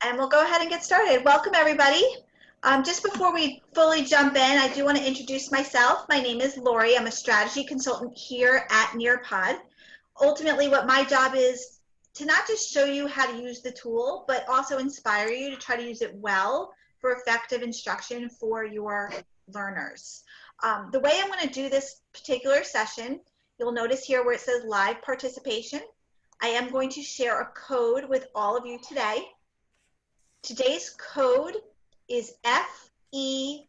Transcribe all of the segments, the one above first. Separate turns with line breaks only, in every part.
And we'll go ahead and get started. Welcome, everybody. Just before we fully jump in, I do want to introduce myself. My name is Lori. I'm a strategy consultant here at Nearpod. Ultimately, what my job is to not just show you how to use the tool, but also inspire you to try to use it well for effective instruction for your learners. The way I'm going to do this particular session, you'll notice here where it says live participation. I am going to share a code with all of you today. Today's code is FETUC.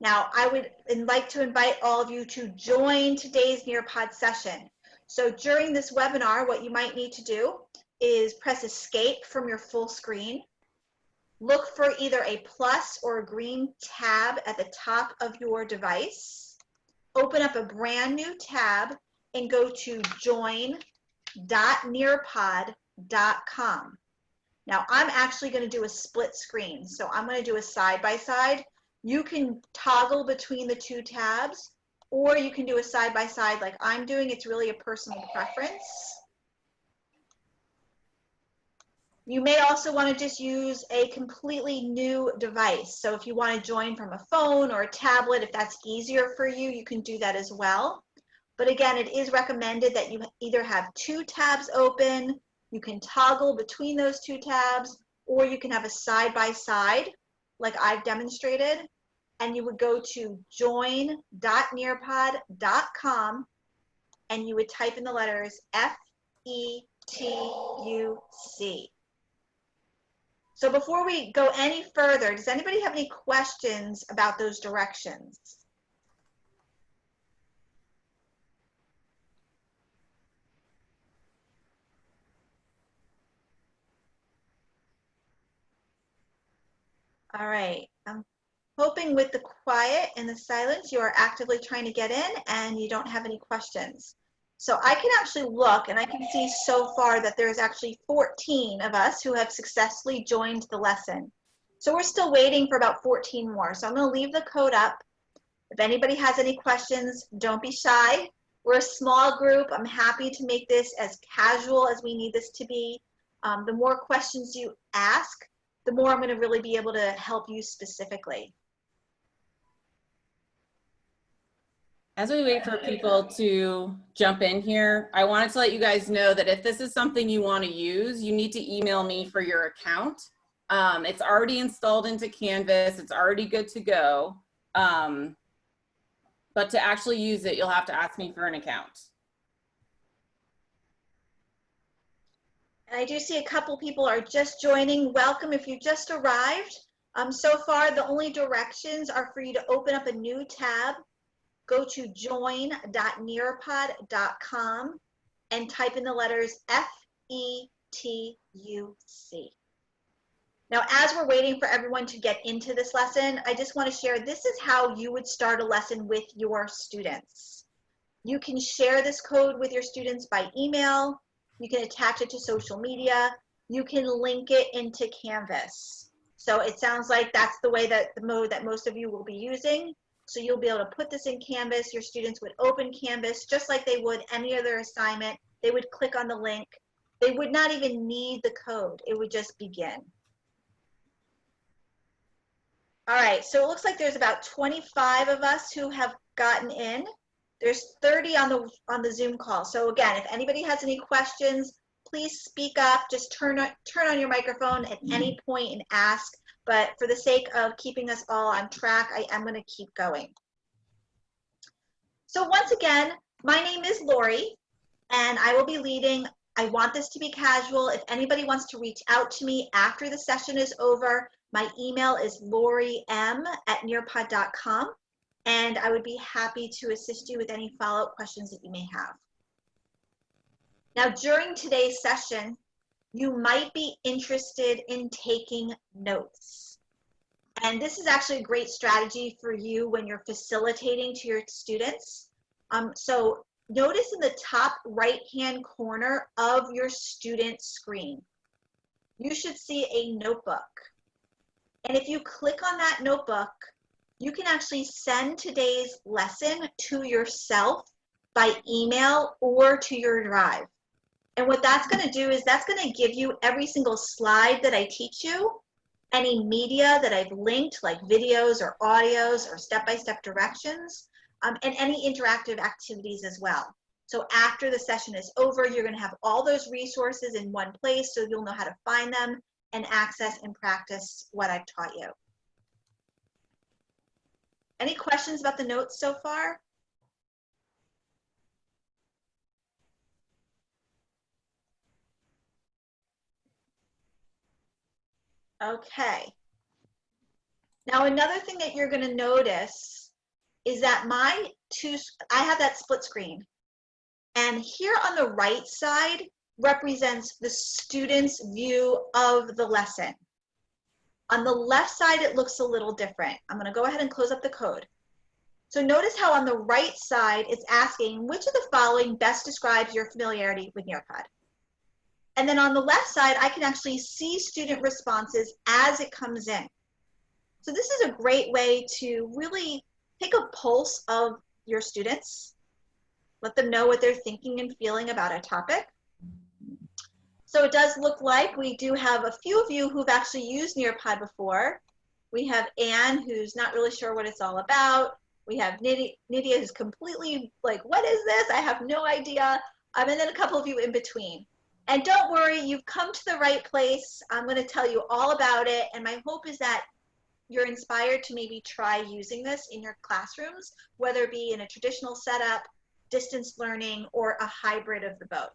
Now, I would like to invite all of you to join today's Nearpod session. So during this webinar, what you might need to do is press escape from your full screen. Look for either a plus or a green tab at the top of your device. Open up a brand new tab and go to join.nearpod.com. Now I'm actually going to do a split screen, so I'm going to do a side-by-side. You can toggle between the two tabs, or you can do a side-by-side like I'm doing. It's really a personal preference. You may also want to just use a completely new device. So if you want to join from a phone or a tablet, if that's easier for you, you can do that as well. But again, it is recommended that you either have two tabs open, you can toggle between those two tabs, or you can have a side-by-side like I've demonstrated, and you would go to join.nearpod.com and you would type in the letters FETUC. So before we go any further, does anybody have any questions about those directions? All right, I'm hoping with the quiet and the silence, you are actively trying to get in and you don't have any questions. So I can actually look and I can see so far that there's actually 14 of us who have successfully joined the lesson. So we're still waiting for about 14 more. So I'm going to leave the code up. If anybody has any questions, don't be shy. We're a small group. I'm happy to make this as casual as we need this to be. The more questions you ask, the more I'm going to really be able to help you specifically.
As we wait for people to jump in here, I wanted to let you guys know that if this is something you want to use, you need to email me for your account. It's already installed into Canvas. It's already good to go. But to actually use it, you'll have to ask me for an account.
And I do see a couple people are just joining. Welcome if you just arrived. So far, the only directions are for you to open up a new tab, go to join.nearpod.com and type in the letters FETUC. Now, as we're waiting for everyone to get into this lesson, I just want to share this is how you would start a lesson with your students. You can share this code with your students by email. You can attach it to social media. You can link it into Canvas. So it sounds like that's the way that the mode that most of you will be using. So you'll be able to put this in Canvas. Your students would open Canvas just like they would any other assignment. They would click on the link. They would not even need the code. It would just begin. All right, so it looks like there's about 25 of us who have gotten in. There's 30 on the Zoom call. So again, if anybody has any questions, please speak up. Just turn on your microphone at any point and ask. But for the sake of keeping us all on track, I am going to keep going. So once again, my name is Lori, and I will be leading. I want this to be casual. If anybody wants to reach out to me after the session is over, my email is loriem@nearpod.com. And I would be happy to assist you with any follow-up questions that you may have. Now, during today's session, you might be interested in taking notes. And this is actually a great strategy for you when you're facilitating to your students. So notice in the top right-hand corner of your student screen, you should see a notebook. And if you click on that notebook, you can actually send today's lesson to yourself by email or to your drive. And what that's going to do is that's going to give you every single slide that I teach you, any media that I've linked, like videos or audios or step-by-step directions, and any interactive activities as well. So after the session is over, you're going to have all those resources in one place so you'll know how to find them and access and practice what I've taught you. Any questions about the notes so far? Okay. Now, another thing that you're going to notice is that I have that split screen. And here on the right side represents the student's view of the lesson. On the left side, it looks a little different. I'm going to go ahead and close up the code. So notice how on the right side, it's asking which of the following best describes your familiarity with Nearpod. And then on the left side, I can actually see student responses as it comes in. So this is a great way to really take a pulse of your students, let them know what they're thinking and feeling about a topic. So it does look like we do have a few of you who've actually used Nearpod before. We have Anne, who's not really sure what it's all about. We have Nydia, who's completely like, what is this? I have no idea. And then a couple of you in between. And don't worry, you've come to the right place. I'm going to tell you all about it. And my hope is that you're inspired to maybe try using this in your classrooms, whether it be in a traditional setup, distance learning, or a hybrid of the both.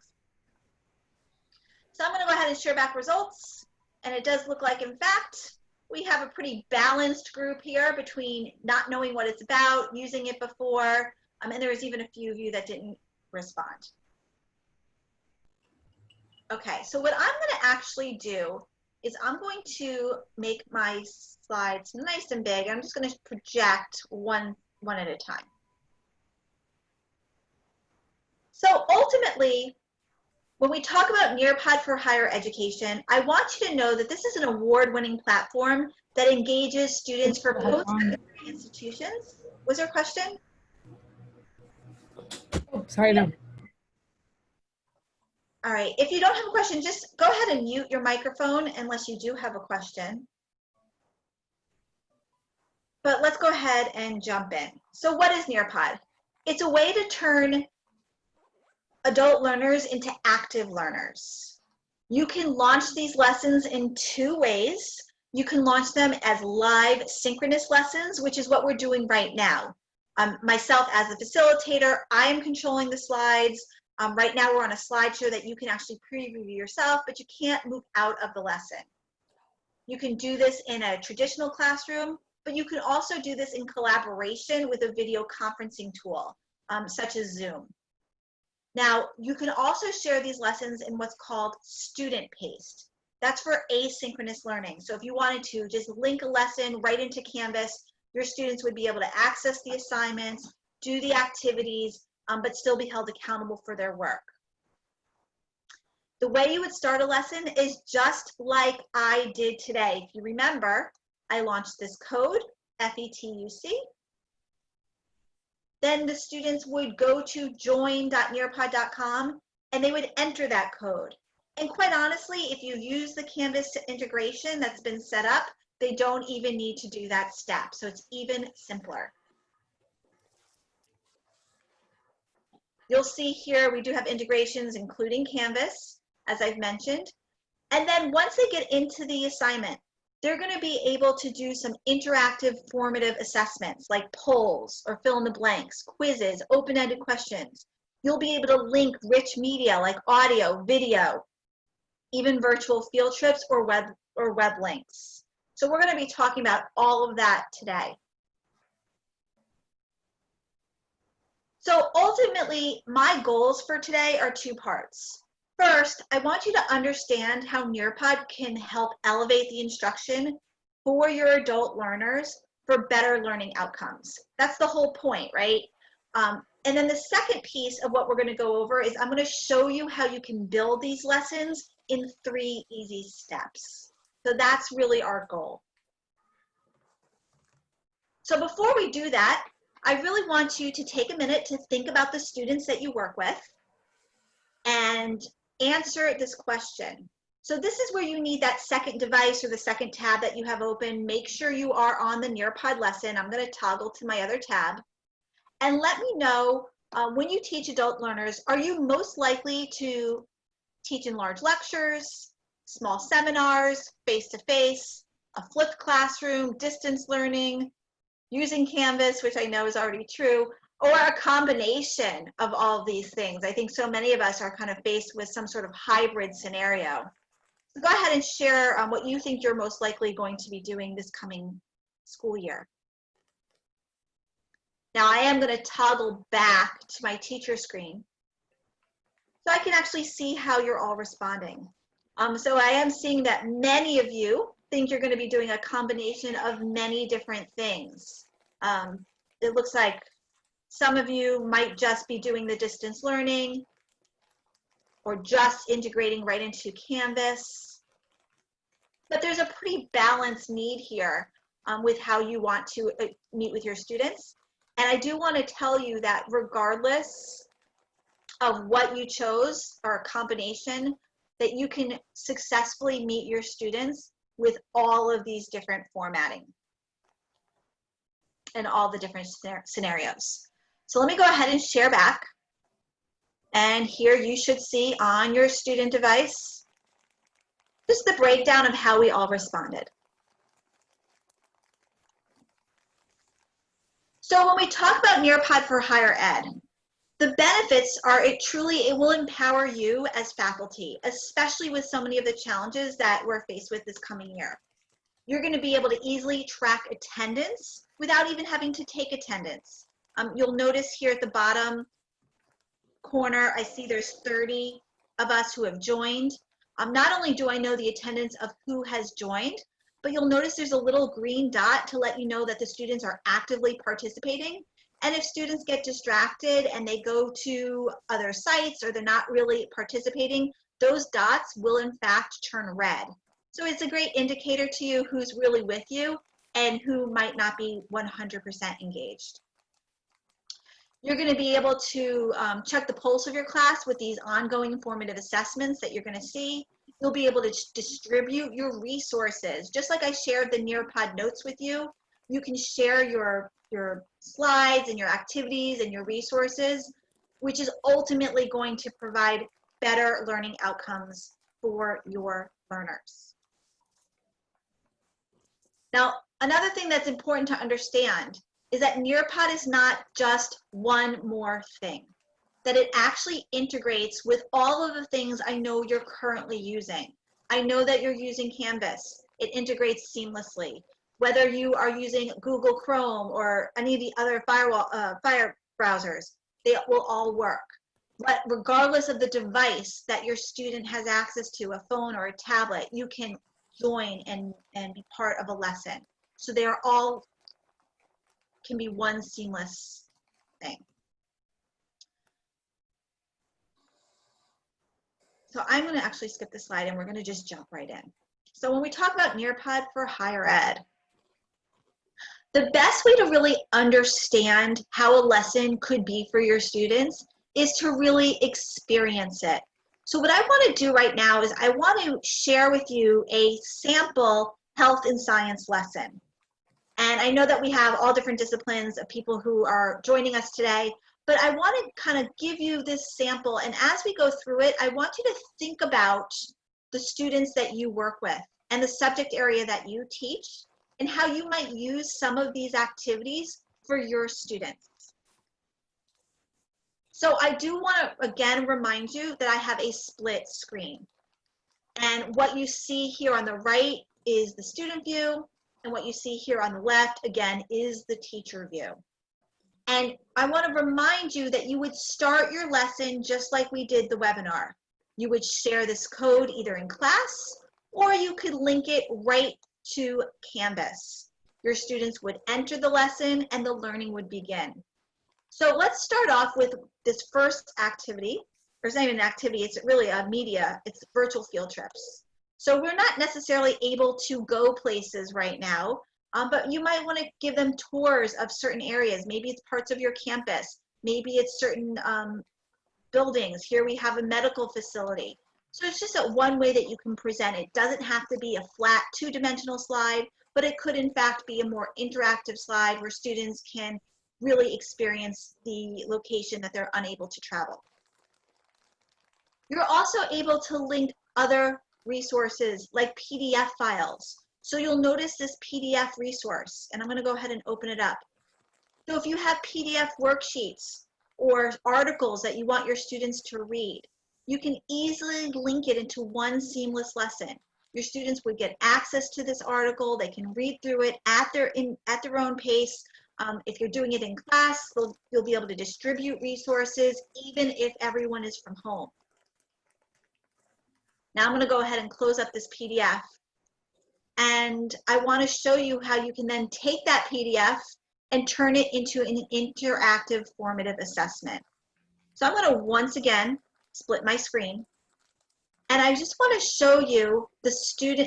So I'm going to go ahead and share back results. And it does look like, in fact, we have a pretty balanced group here between not knowing what it's about, using it before, and there was even a few of you that didn't respond. Okay, so what I'm going to actually do is I'm going to make my slides nice and big. I'm just going to project one at a time. So ultimately, when we talk about Nearpod for higher education, I want you to know that this is an award-winning platform that engages students for post-secondary institutions. Was there a question?
Oh, sorry, no.
All right, if you don't have a question, just go ahead and mute your microphone unless you do have a question. But let's go ahead and jump in. So what is Nearpod? It's a way to turn adult learners into active learners. You can launch these lessons in two ways. You can launch them as live synchronous lessons, which is what we're doing right now. Myself as a facilitator, I am controlling the slides. Right now we're on a slideshow that you can actually preview yourself, but you can't move out of the lesson. You can do this in a traditional classroom, but you can also do this in collaboration with a video conferencing tool, such as Zoom. Now, you can also share these lessons in what's called student-paced. That's for asynchronous learning. So if you wanted to just link a lesson right into Canvas, your students would be able to access the assignments, do the activities, but still be held accountable for their work. The way you would start a lesson is just like I did today. If you remember, I launched this code, FETUC. Then the students would go to join.nearpod.com and they would enter that code. And quite honestly, if you use the Canvas integration that's been set up, they don't even need to do that step. So it's even simpler. You'll see here we do have integrations including Canvas, as I've mentioned. And then once they get into the assignment, they're going to be able to do some interactive formative assessments like polls or fill in the blanks, quizzes, open-ended questions. You'll be able to link rich media like audio, video, even virtual field trips or web links. So we're going to be talking about all of that today. So ultimately, my goals for today are two parts. First, I want you to understand how Nearpod can help elevate the instruction for your adult learners for better learning outcomes. That's the whole point, right? And then the second piece of what we're going to go over is I'm going to show you how you can build these lessons in 3 easy steps. So that's really our goal. So before we do that, I really want you to take a minute to think about the students that you work with and answer this question. So this is where you need that second device or the second tab that you have open. Make sure you are on the Nearpod lesson. I'm going to toggle to my other tab. And let me know, when you teach adult learners, are you most likely to teach in large lectures, small seminars, face-to-face, a flipped classroom, distance learning, using Canvas, which I know is already true, or a combination of all of these things? I think so many of us are kind of faced with some sort of hybrid scenario. So go ahead and share what you think you're most likely going to be doing this coming school year. Now I am going to toggle back to my teacher screen so I can actually see how you're all responding. So I am seeing that many of you think you're going to be doing a combination of many different things. It looks like some of you might just be doing the distance learning or just integrating right into Canvas. But there's a pretty balanced need here with how you want to meet with your students. And I do want to tell you that regardless of what you chose or a combination, that you can successfully meet your students with all of these different formatting and all the different scenarios. So let me go ahead and share back. And here you should see on your student device just the breakdown of how we all responded. So when we talk about Nearpod for higher ed, the benefits are it will empower you as faculty, especially with so many of the challenges that we're faced with this coming year. You're going to be able to easily track attendance without even having to take attendance. You'll notice here at the bottom corner, I see there's 30 of us who have joined. Not only do I know the attendance of who has joined, but you'll notice there's a little green dot to let you know that the students are actively participating. And if students get distracted and they go to other sites or they're not really participating, those dots will in fact turn red. So it's a great indicator to you who's really with you and who might not be 100% engaged. You're going to be able to check the pulse of your class with these ongoing formative assessments that you're going to see. You'll be able to distribute your resources. Just like I shared the Nearpod notes with you, you can share your slides and your activities and your resources, which is ultimately going to provide better learning outcomes for your learners. Now, another thing that's important to understand is that Nearpod is not just one more thing, that it actually integrates with all of the things I know you're currently using. I know that you're using Canvas. It integrates seamlessly. Whether you are using Google Chrome or any of the other fire browsers, they will all work. But regardless of the device that your student has access to, a phone or a tablet, you can join and be part of a lesson. So they are all can be one seamless thing. So I'm going to actually skip this slide and we're going to just jump right in. So when we talk about Nearpod for higher ed, the best way to really understand how a lesson could be for your students is to really experience it. So what I want to do right now is I want to share with you a sample health and science lesson. And I know that we have all different disciplines of people who are joining us today, but I want to kind of give you this sample. And as we go through it, I want you to think about the students that you work with and the subject area that you teach and how you might use some of these activities for your students. So I do want to, again, remind you that I have a split screen. And what you see here on the right is the student view. And what you see here on the left, again, is the teacher view. And I want to remind you that you would start your lesson just like we did the webinar. You would share this code either in class or you could link it right to Canvas. Your students would enter the lesson and the learning would begin. So let's start off with this first activity. It's not even an activity, it's really a media, it's virtual field trips. So we're not necessarily able to go places right now, But you might want to give them tours of certain areas. Maybe it's parts of your campus. Maybe it's certain buildings. Here we have a medical facility. So it's just one way that you can present it. It doesn't have to be a flat two-dimensional slide, but it could in fact be a more interactive slide where students can really experience the location that they're unable to travel. You're also able to link other resources like PDF files. So you'll notice this PDF resource, and I'm going to go ahead and open it up. So if you have PDF worksheets or articles that you want your students to read, you can easily link it into one seamless lesson. Your students would get access to this article. They can read through it at their own pace. If you're doing it in class, you'll be able to distribute resources even if everyone is from home. Now I'm going to go ahead and close up this PDF. And I want to show you how you can then take that PDF and turn it into an interactive formative assessment. So I'm going to once again split my screen. And I just want to show you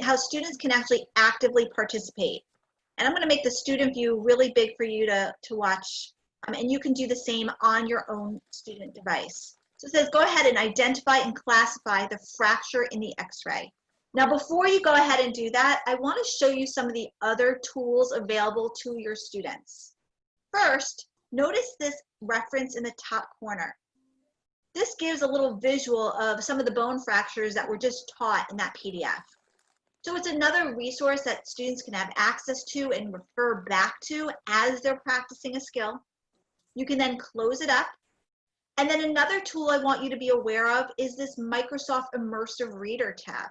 how students can actually actively participate. And I'm going to make the student view really big for you to watch. And you can do the same on your own student device. So it says, go ahead and identify and classify the fracture in the X-ray. Now, before you go ahead and do that, I want to show you some of the other tools available to your students. First, notice this reference in the top corner. This gives a little visual of some of the bone fractures that were just taught in that PDF. So it's another resource that students can have access to and refer back to as they're practicing a skill. You can then close it up. And then another tool I want you to be aware of is this Microsoft Immersive Reader tab.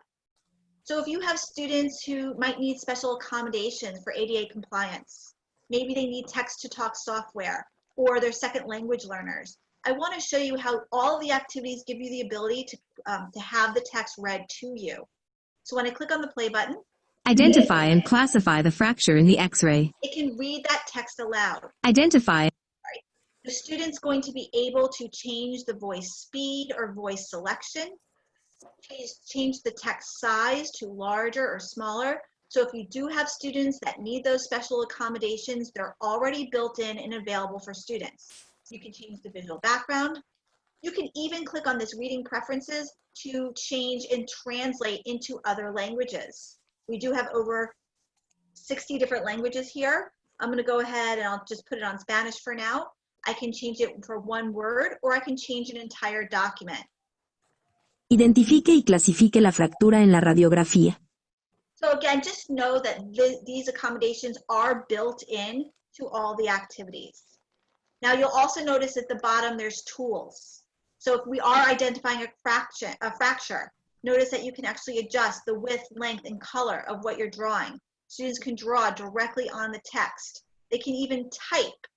So if you have students who might need special accommodations for ADA compliance, maybe they need text-to-talk software, or they're second language learners, I want to show you how all the activities give you the ability to have the text read to you. So when I click on the play button,
identify and classify the fracture in the X-ray.
It can read that text aloud.
Identify.
The student's going to be able to change the voice speed or voice selection, change the text size to larger or smaller. So if you do have students that need those special accommodations, they're already built in and available for students. You can change the visual background. You can even click on this reading preferences to change and translate into other languages. We do have over 60 different languages here. I'm going to go ahead and I'll just put it on Spanish for now. I can change it for one word, or I can change an entire document.
Identifique y clasifique la fractura en la radiografía.
So again, just know that these accommodations are built in to all the activities. Now you'll also notice at the bottom there's tools. So if we are identifying a fracture, notice that you can actually adjust the width, length, and color of what you're drawing. Students can draw directly on the text. They can even type.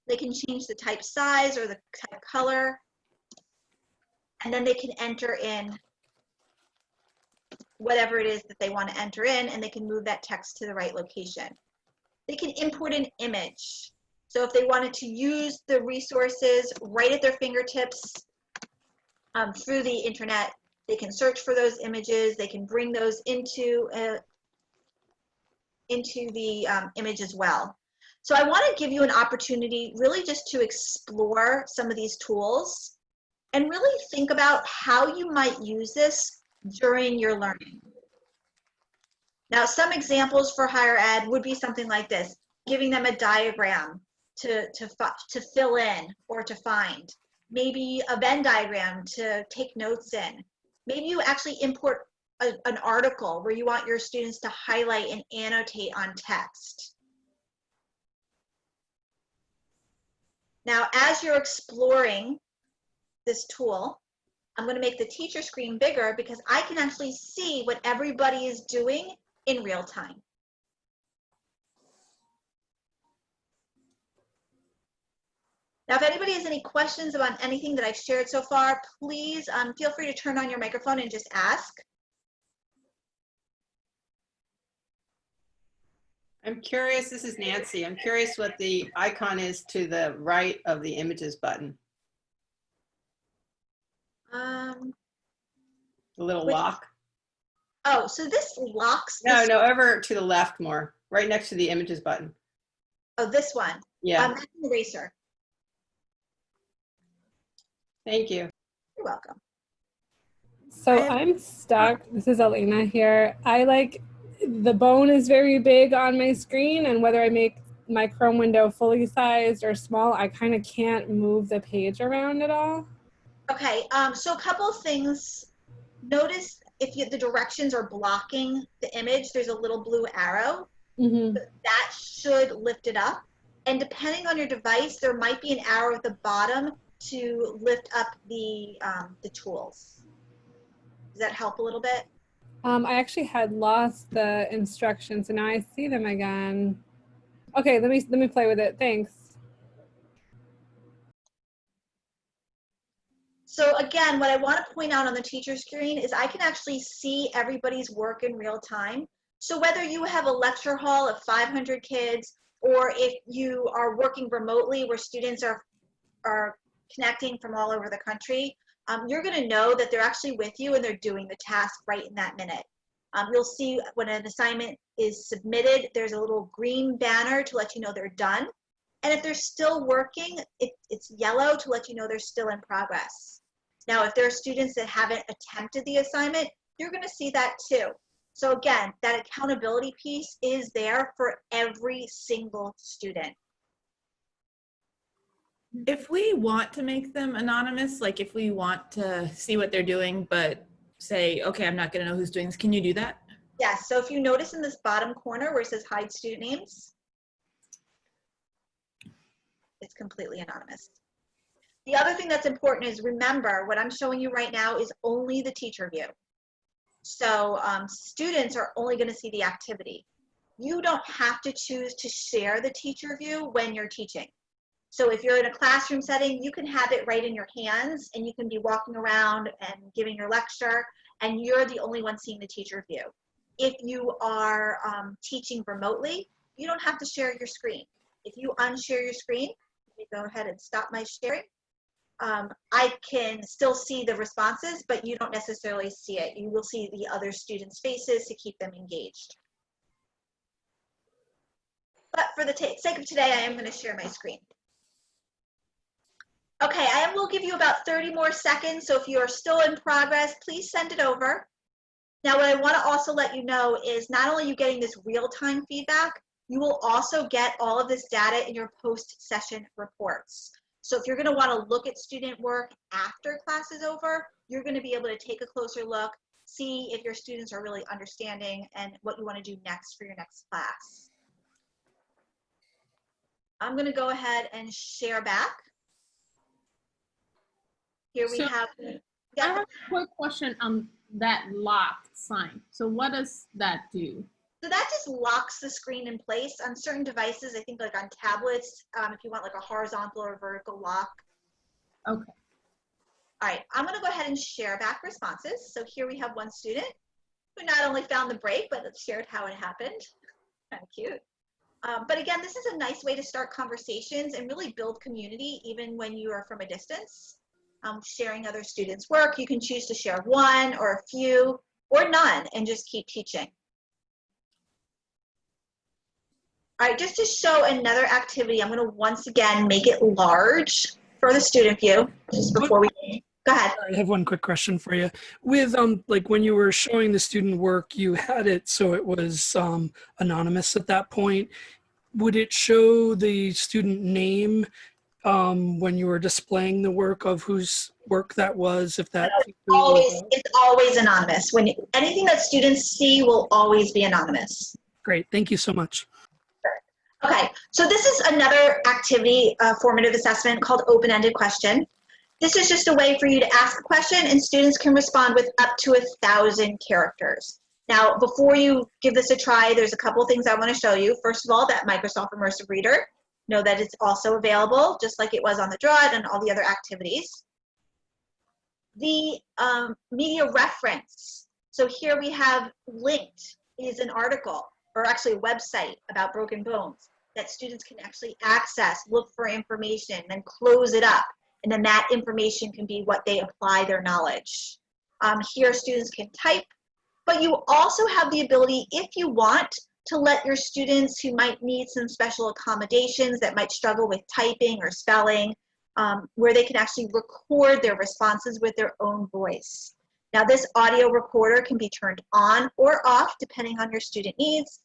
They can change the type size or the type color, and then they can enter in whatever it is that they want to enter in, and they can move that text to the right location. They can import an image. So if they wanted to use the resources right at their fingertips through the internet, they can search for those images. They can bring those into the image as well. So I want to give you an opportunity really just to explore some of these tools and really think about how you might use this during your learning. Now, some examples for higher ed would be something like this, giving them a diagram to fill in or to find. Maybe a Venn diagram to take notes in. Maybe you actually import an article where you want your students to highlight and annotate on text. Now, as you're exploring this tool, I'm going to make the teacher screen bigger because I can actually see what everybody is doing in real time. Now, if anybody has any questions about anything that I've shared so far, please feel free to turn on your microphone and just ask.
I'm curious, this is Nancy. I'm curious what the icon is to the right of the images button.
The
little lock.
Oh, so this locks.
No, over to the left more. right next to the images button.
Oh, this one.
Yeah,
That's an eraser.
thank you.
You're welcome.
So I'm stuck. This is Elena here. The bone is very big on my screen, and whether I make my Chrome window fully sized or small, I kind of can't move the page around at all.
Okay, so a couple of things. Notice if the directions are blocking the image, there's a little blue arrow.
Mm-hmm.
That should lift it up. And depending on your device, there might be an arrow at the bottom to lift up the tools. Does that help a little bit?
I actually had lost the instructions, and now I see them again. Okay, let me play with it. Thanks.
So again, what I want to point out on the teacher screen is I can actually see everybody's work in real time. So whether you have a lecture hall of 500 kids, or if you are working remotely where students are connecting from all over the country, you're going to know that they're actually with you and they're doing the task right in that minute. You'll see when an assignment is submitted, there's a little green banner to let you know they're done. And if they're still working, it's yellow to let you know they're still in progress. Now, if there are students that haven't attempted the assignment, you're going to see that too. So again, that accountability piece is there for every single student.
If we want to make them anonymous, like if we want to see what they're doing, but say, okay, I'm not going to know who's doing this, can you do that?
Yes, so if you notice in this bottom corner where it says hide student names, it's completely anonymous. The other thing that's important is remember what I'm showing you right now is only the teacher view. So students are only going to see the activity. You don't have to choose to share the teacher view when you're teaching. So if you're in a classroom setting, you can have it right in your hands and you can be walking around and giving your lecture and you're the only one seeing the teacher view. If you are teaching remotely, you don't have to share your screen. If you unshare your screen, let me go ahead and stop my sharing. I can still see the responses, but you don't necessarily see it. You will see the other students' faces to keep them engaged. But for the sake of today, I am going to share my screen. Okay, I will give you about 30 more seconds, so if you are still in progress, please send it over. Now, what I want to also let you know is not only are you getting this real-time feedback, you will also get all of this data in your post-session reports. So if you're going to want to look at student work after class is over, you're going to be able to take a closer look, see if your students are really understanding and what you want to do next for your next class. I'm going to go ahead and share back. Here we have.
I have a quick question on that locked sign. So what does that do?
So that just locks the screen in place on certain devices. I think like on tablets, if you want like a horizontal or vertical lock.
Okay.
All right, I'm gonna go ahead and share back responses. So here we have one student who not only found the break, but shared how it happened. Kind of cute. But again, this is a nice way to start conversations and really build community even when you are from a distance. Sharing other students' work, you can choose to share one or a few or none and just keep teaching. All right, just to show another activity, I'm going to once again make it large for the student view, just before we, go ahead.
I have one quick question for you. With like when you were showing the student work, you had it so it was anonymous at that point. Would it show the student name when you were displaying the work of whose work that was? If that
It's always anonymous. When anything that students see will always be anonymous.
Great, thank you so much.
Okay, so this is another activity, formative assessment called open-ended question. This is just a way for you to ask a question and students can respond with up to 1,000 characters. Now, before you give this a try, there's a couple of things I want to show you. First of all, that Microsoft Immersive Reader. Know that it's also available, just like it was on the Draw and all the other activities. The media reference. So here we have linked is an article, or actually a website about broken bones that students can actually access, look for information, then close it up. And then that information can be what they apply their knowledge. Here students can type, but you also have the ability, if you want, to let your students who might need some special accommodations, that might struggle with typing or spelling, where they can actually record their responses with their own voice. Now, this audio recorder can be turned on or off depending on your student needs.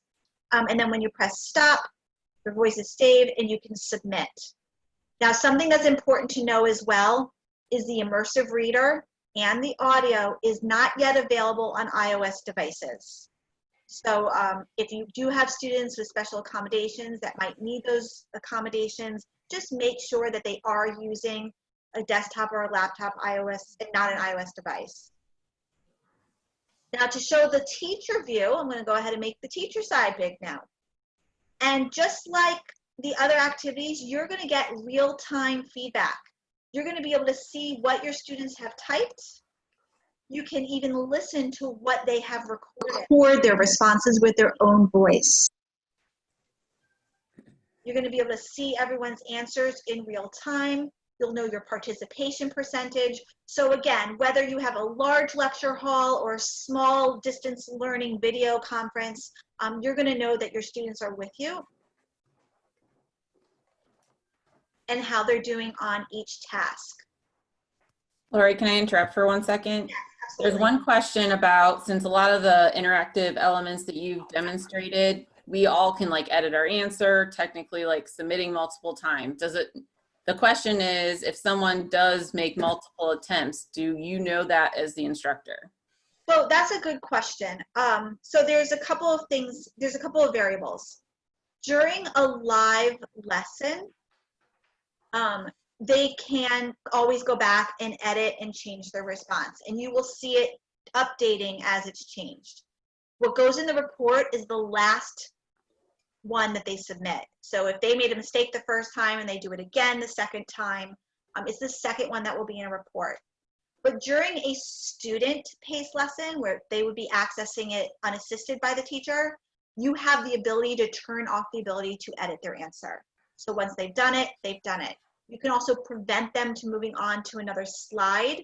And then when you press stop, your voice is saved and you can submit. Now, something that's important to know as well is the immersive reader and the audio is not yet available on iOS devices. So if you do have students with special accommodations that might need those accommodations, just make sure that they are using a desktop or a laptop iOS and not an iOS device. Now, to show the teacher view, I'm going to go ahead and make the teacher side big now. And just like the other activities, you're going to get real-time feedback. You're going to be able to see what your students have typed. You can even listen to what they have recorded, record their responses with their own voice. You're going to be able to see everyone's answers in real time. You'll know your participation percentage. So again, whether you have a large lecture hall or a small distance learning video conference, you're going to know that your students are with you and how they're doing on each task.
Lori, can I interrupt for 1 second?
Yes,
There's
absolutely.
one question about, since a lot of the interactive elements that you've demonstrated, we all can like edit our answer, technically like submitting multiple times. The question is, if someone does make multiple attempts, do you know that as the instructor?
So that's a good question. So there's a couple of things, there's a couple of variables. During a live lesson, they can always go back and edit and change their response, and you will see it updating as it's changed. What goes in the report is the last one that they submit. So if they made a mistake the first time and they do it again the second time, it's the second one that will be in a report. But during a student-paced lesson where they would be accessing it unassisted by the teacher, you have the ability to turn off the ability to edit their answer. So once they've done it, they've done it. You can also prevent them to moving on to another slide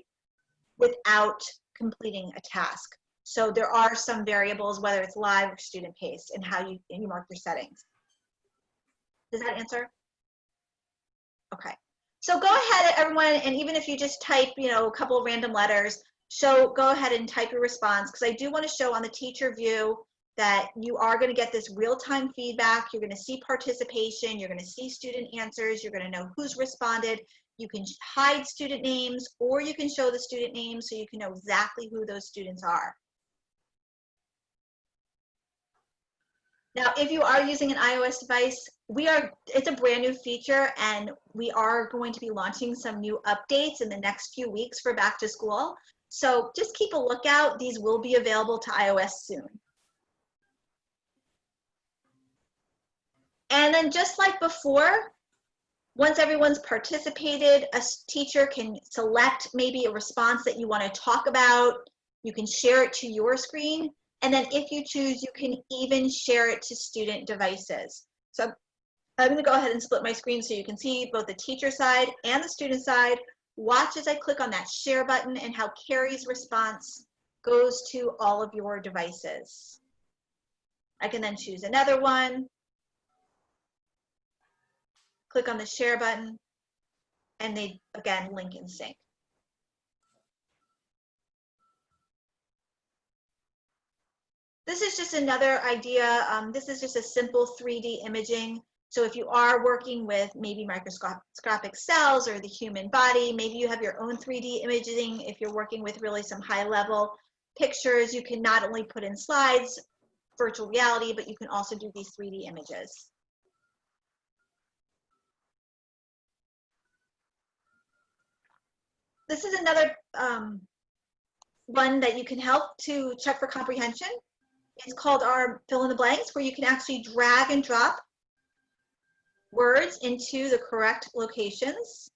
without completing a task. So there are some variables, whether it's live or student-paced, and how you mark your settings. Does that answer? Okay. So go ahead, everyone, and even if you just type, a couple of random letters, go ahead and type your response, because I do want to show on the teacher view that you are going to get this real-time feedback. You're going to see participation. You're going to see student answers. You're going to know who's responded. You can hide student names, or you can show the student names so you can know exactly who those students are. Now, if you are using an iOS device, it's a brand new feature, and we are going to be launching some new updates in the next few weeks for back to school. So just keep a lookout. These will be available to iOS soon. And then just like before, once everyone's participated, a teacher can select maybe a response that you want to talk about. You can share it to your screen. And then if you choose, you can even share it to student devices. So I'm going to go ahead and split my screen so you can see both the teacher side and the student side. Watch as I click on that share button and how Carrie's response goes to all of your devices. I can then choose another one. Click on the share button, and they, again, link in sync. This is just another idea. This is just a simple 3D imaging. So if you are working with maybe microscopic cells or the human body, maybe you have your own 3D imaging. If you're working with really some high-level pictures, you can not only put in slides, virtual reality, but you can also do these 3D images. This is another one that you can help to check for comprehension. It's called our fill in the blanks, where you can actually drag and drop words into the correct locations.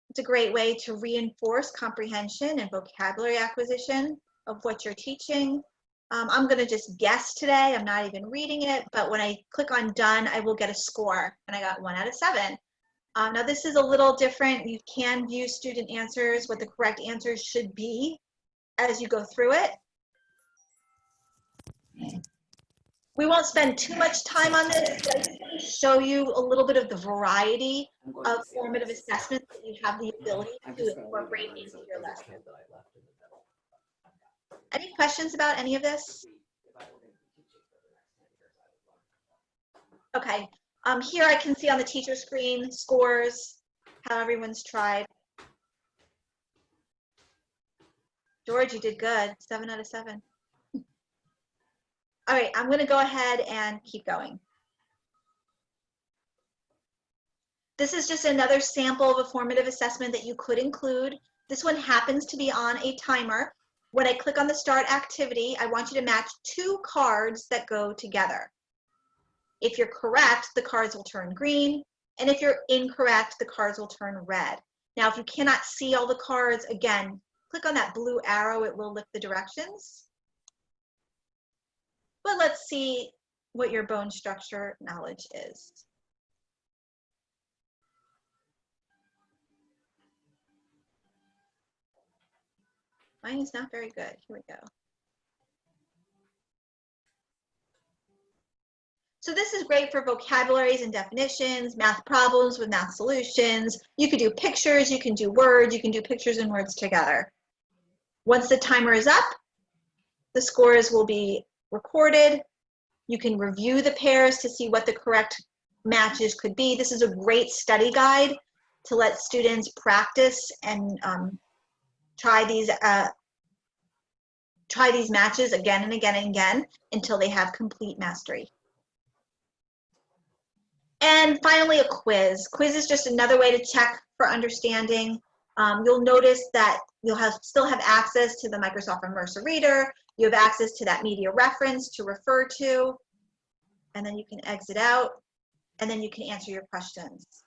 It's a great way to reinforce comprehension and vocabulary acquisition of what you're teaching. I'm going to just guess today. I'm not even reading it, but when I click on done, I will get a score, and I got 1 out of 7. Now this is a little different. You can view student answers, what the correct answers should be as you go through it. We won't spend too much time on this, but I just want to show you a little bit of the variety of formative assessments that you have the ability to incorporate into your lesson. Any questions about any of this? Okay, here I can see on the teacher screen scores, how everyone's tried. George, you did good, 7 out of 7. All right, I'm gonna go ahead and keep going. This is just another sample of a formative assessment that you could include. This one happens to be on a timer. When I click on the start activity, I want you to match 2 cards that go together. If you're correct, the cards will turn green, and if you're incorrect, the cards will turn red. Now, if you cannot see all the cards, again, click on that blue arrow, it will lift the directions. But let's see what your bone structure knowledge is. Mine is not very good. Here we go. So this is great for vocabularies and definitions, math problems with math solutions. You could do pictures, you can do words, you can do pictures and words together. Once the timer is up, the scores will be recorded. You can review the pairs to see what the correct matches could be. This is a great study guide to let students practice and try these matches again and again and again until they have complete mastery. And finally, a quiz. Quiz is just another way to check for understanding. You'll notice that you'll still have access to the Microsoft Immersive Reader. You have access to that media reference to refer to, and then you can exit out, and then you can answer your questions.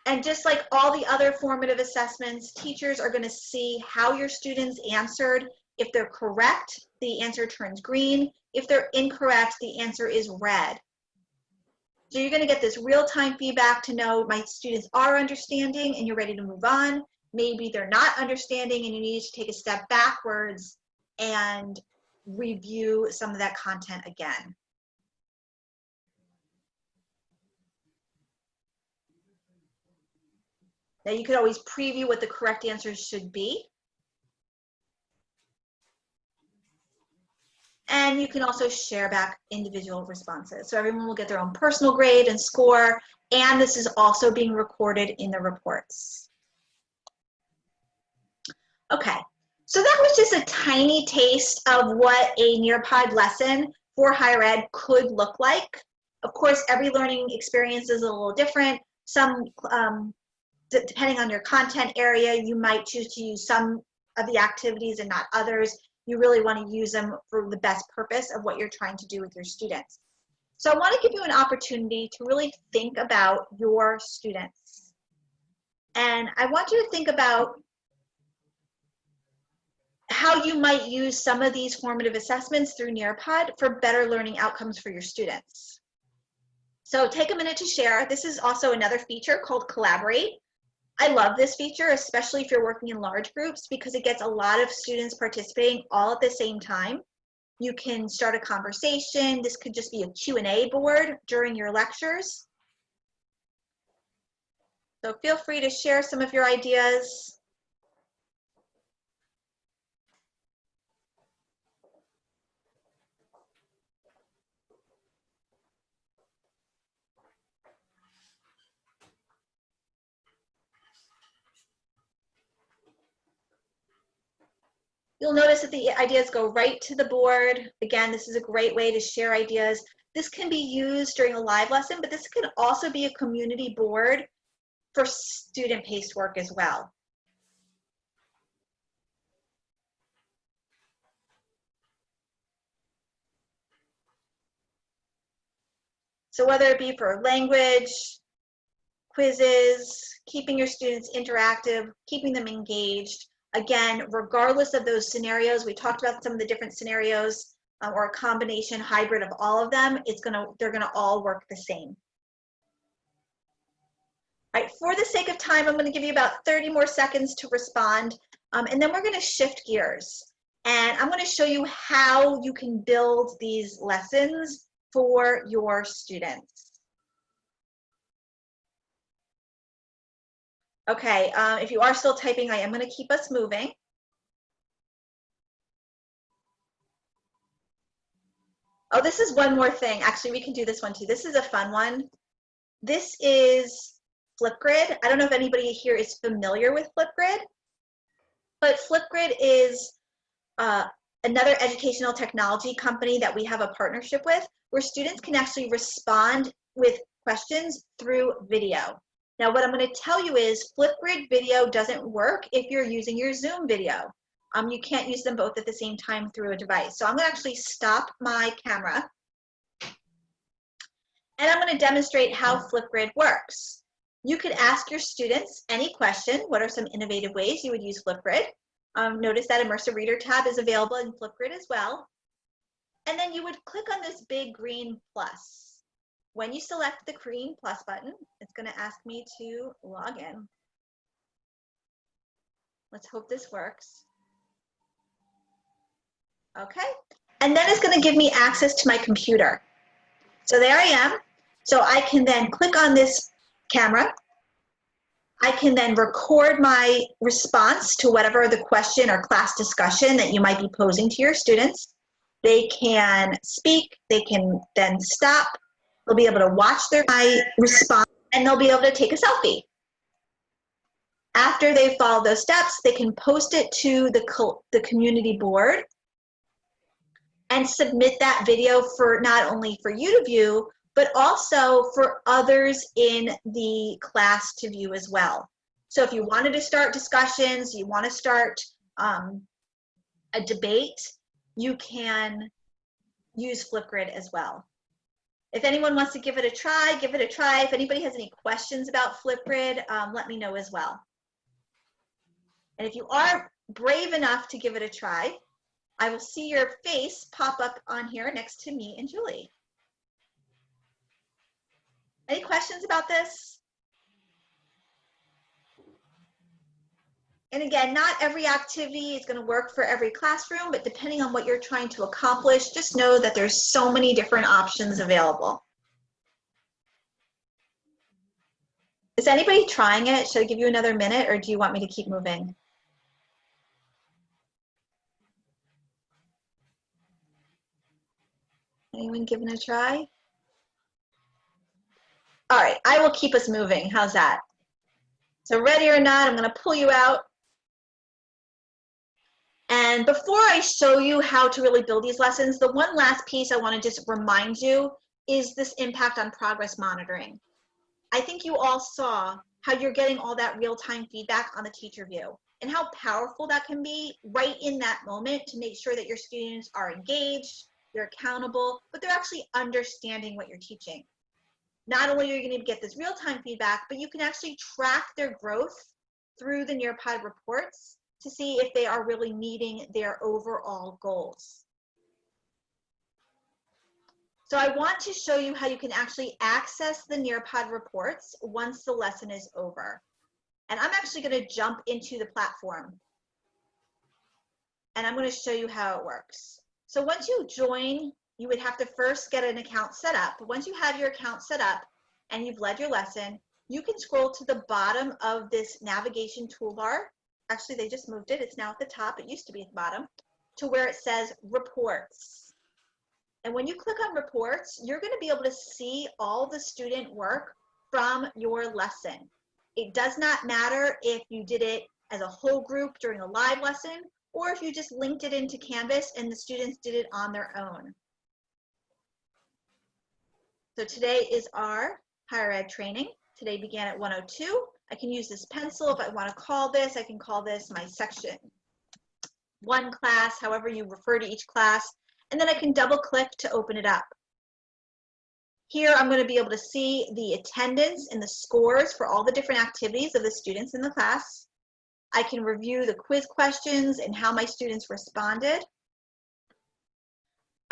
And just like all the other formative assessments, teachers are going to see how your students answered. If they're correct, the answer turns green. If they're incorrect, the answer is red. So you're going to get this real-time feedback to know my students are understanding and you're ready to move on. Maybe they're not understanding and you need to take a step backwards and review some of that content again. Now you could always preview what the correct answers should be. And you can also share back individual responses. So everyone will get their own personal grade and score, and this is also being recorded in the reports. Okay, so that was just a tiny taste of what a Nearpod lesson for higher ed could look like. Of course, every learning experience is a little different. Some, depending on your content area, you might choose to use some of the activities and not others. You really want to use them for the best purpose of what you're trying to do with your students. So I want to give you an opportunity to really think about your students. And I want you to think about how you might use some of these formative assessments through Nearpod for better learning outcomes for your students. So take a minute to share. This is also another feature called Collaborate. I love this feature, especially if you're working in large groups, because it gets a lot of students participating all at the same time. You can start a conversation. This could just be a Q&A board during your lectures. So feel free to share some of your ideas. You'll notice that the ideas go right to the board. Again, this is a great way to share ideas. This can be used during a live lesson, but this can also be a community board for student-paced work as well. So whether it be for language, quizzes, keeping your students interactive, keeping them engaged, again, regardless of those scenarios, we talked about some of the different scenarios or a combination hybrid of all of them, they're gonna all work the same. All right, for the sake of time, I'm gonna give you about 30 more seconds to respond. And then we're going to shift gears. And I'm going to show you how you can build these lessons for your students. Okay, if you are still typing, I am going to keep us moving. Oh, this is one more thing. Actually, we can do this one too. This is a fun one. This is Flipgrid. I don't know if anybody here is familiar with Flipgrid, but Flipgrid is another educational technology company that we have a partnership with, where students can actually respond with questions through video. Now, what I'm going to tell you is Flipgrid video doesn't work if you're using your Zoom video. You can't use them both at the same time through a device. So I'm going to actually stop my camera, and I'm going to demonstrate how Flipgrid works. You could ask your students any question. What are some innovative ways you would use Flipgrid? Notice that Immersive Reader tab is available in Flipgrid as well. And then you would click on this big green plus. When you select the green plus button, it's going to ask me to log in. Let's hope this works. Okay, and then it's going to give me access to my computer. So there I am. So I can then click on this camera. I can then record my response to whatever the question or class discussion that you might be posing to your students. They can speak, they can then stop, they'll be able to watch my response, and they'll be able to take a selfie. After they follow those steps, they can post it to the community board and submit that video for not only for you to view, but also for others in the class to view as well. So if you wanted to start discussions, you want to start a debate, you can use Flipgrid as well. If anyone wants to give it a try, give it a try. If anybody has any questions about Flipgrid, let me know as well. And if you are brave enough to give it a try, I will see your face pop up on here next to me and Julie. Any questions about this? And again, not every activity is going to work for every classroom, but depending on what you're trying to accomplish, just know that there's so many different options available. Is anybody trying it? Should I give you another minute, or do you want me to keep moving? Anyone giving it a try? All right, I will keep us moving. How's that? So ready or not, I'm going to pull you out. And before I show you how to really build these lessons, the one last piece I want to just remind you is this impact on progress monitoring. I think you all saw how you're getting all that real-time feedback on the teacher view and how powerful that can be right in that moment to make sure that your students are engaged, they're accountable, but they're actually understanding what you're teaching. Not only are you going to get this real-time feedback, but you can actually track their growth through the Nearpod reports to see if they are really meeting their overall goals. So I want to show you how you can actually access the Nearpod reports once the lesson is over. And I'm actually going to jump into the platform. And I'm going to show you how it works. So once you join, you would have to first get an account set up. Once you have your account set up and you've led your lesson, you can scroll to the bottom of this navigation toolbar. Actually, they just moved it. It's now at the top. It used to be at the bottom, to where it says reports. And when you click on reports, you're going to be able to see all the student work from your lesson. It does not matter if you did it as a whole group during a live lesson, or if you just linked it into Canvas and the students did it on their own. So today is our higher ed training. Today began at 1:02. I can use this pencil if I want to call this. I can call this my section 1 class, however you refer to each class. And then I can double click to open it up. Here I'm going to be able to see the attendance and the scores for all the different activities of the students in the class. I can review the quiz questions and how my students responded.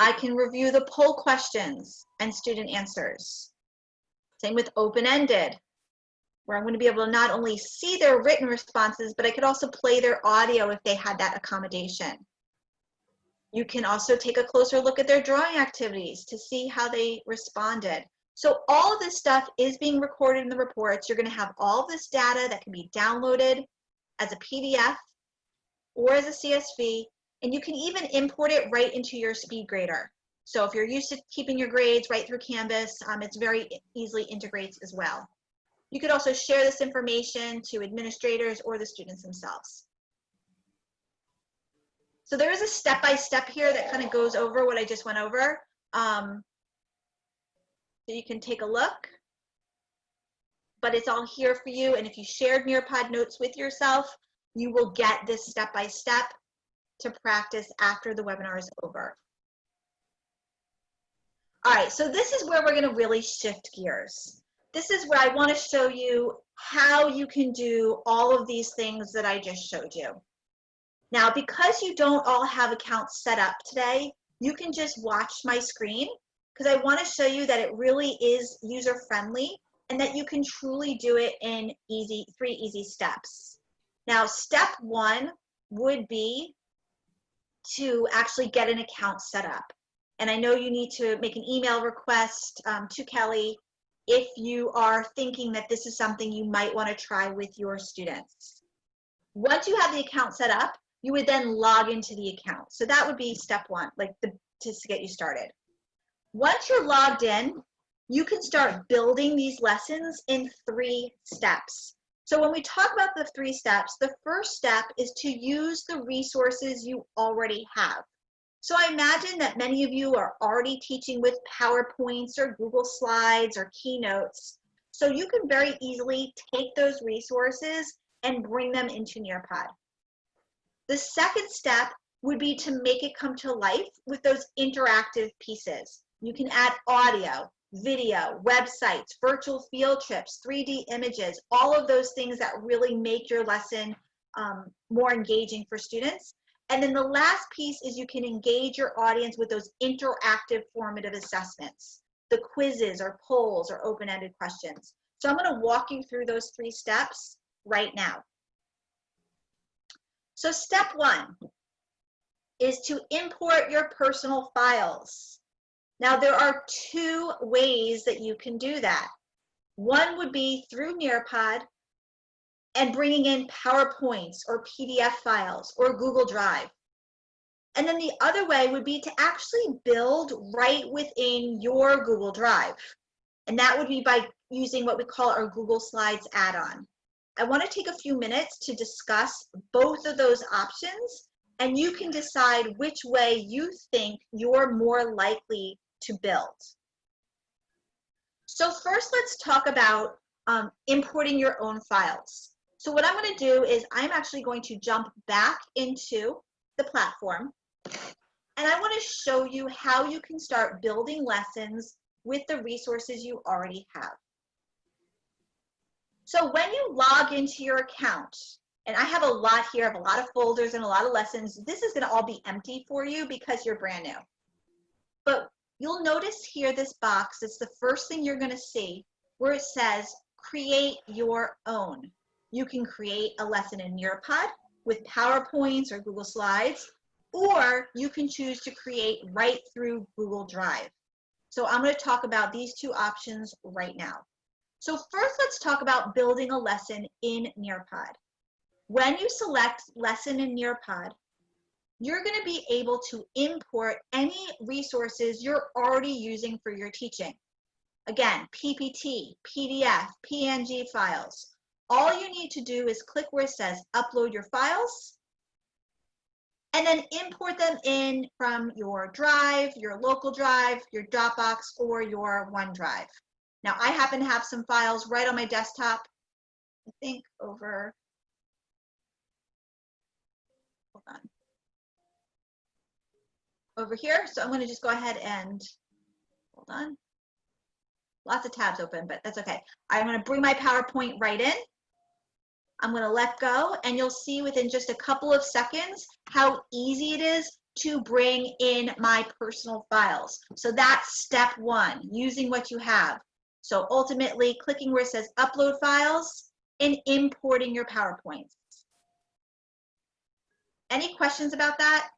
I can review the poll questions and student answers. Same with open-ended. where I'm going to be able to not only see their written responses, but I could also play their audio if they had that accommodation. You can also take a closer look at their drawing activities to see how they responded. So all of this stuff is being recorded in the reports. You're going to have all of this data that can be downloaded as a PDF or as a CSV, and you can even import it right into your SpeedGrader. So if you're used to keeping your grades right through Canvas, it's very easily integrates as well. You could also share this information to administrators or the students themselves. So there is a step-by-step here that kind of goes over what I just went over. So you can take a look, but it's all here for you. And if you shared Nearpod notes with yourself, you will get this step-by-step to practice after the webinar is over. All right, so this is where we're going to really shift gears. This is where I want to show you how you can do all of these things that I just showed you. Now, because you don't all have accounts set up today, you can just watch my screen because I want to show you that it really is user-friendly and that you can truly do it in three easy steps. Now, step one would be to actually get an account set up. And I know you need to make an email request to Kelly if you are thinking that this is something you might want to try with your students. Once you have the account set up, you would then log into the account. So that would be step one, to get you started. Once you're logged in, you can start building these lessons in 3 steps. So when we talk about the 3 steps, the first step is to use the resources you already have. So I imagine that many of you are already teaching with PowerPoints or Google Slides or Keynotes. So you can very easily take those resources and bring them into Nearpod. The second step would be to make it come to life with those interactive pieces. You can add audio, video, websites, virtual field trips, 3D images, all of those things that really make your lesson more engaging for students. And then the last piece is you can engage your audience with those interactive formative assessments, the quizzes or polls or open-ended questions. So I'm going to walk you through those 3 steps right now. So step 1 is to import your personal files. Now there are 2 ways that you can do that. One would be through Nearpod and bringing in PowerPoints or PDF files or Google Drive. And then the other way would be to actually build right within your Google Drive. And that would be by using what we call our Google Slides add-on. I want to take a few minutes to discuss both of those options, and you can decide which way you think you're more likely to build. So first, let's talk about importing your own files. So what I'm going to do is I'm actually going to jump back into the platform, and I want to show you how you can start building lessons with the resources you already have. So when you log into your account, and I have a lot here, I have a lot of folders and a lot of lessons, this is going to all be empty for you because you're brand new. But you'll notice here this box, it's the first thing you're going to see where it says create your own. You can create a lesson in Nearpod with PowerPoints or Google Slides, or you can choose to create right through Google Drive. So I'm going to talk about these 2 options right now. So first, let's talk about building a lesson in Nearpod. When you select lesson in Nearpod, you're going to be able to import any resources you're already using for your teaching. Again, PPT, PDF, PNG files. All you need to do is click where it says upload your files, and then import them in from your Drive, your local Drive, your Dropbox, or your OneDrive. Now, I happen to have some files right on my desktop, I think over, hold on, over here. So I'm going to just go ahead and, hold on, lots of tabs open, but that's okay. I'm going to bring my PowerPoint right in. I'm going to let go, and you'll see within just a couple of seconds how easy it is to bring in my personal files. So that's step 1, using what you have. So ultimately, clicking where it says upload files and importing your PowerPoints. Any questions about that?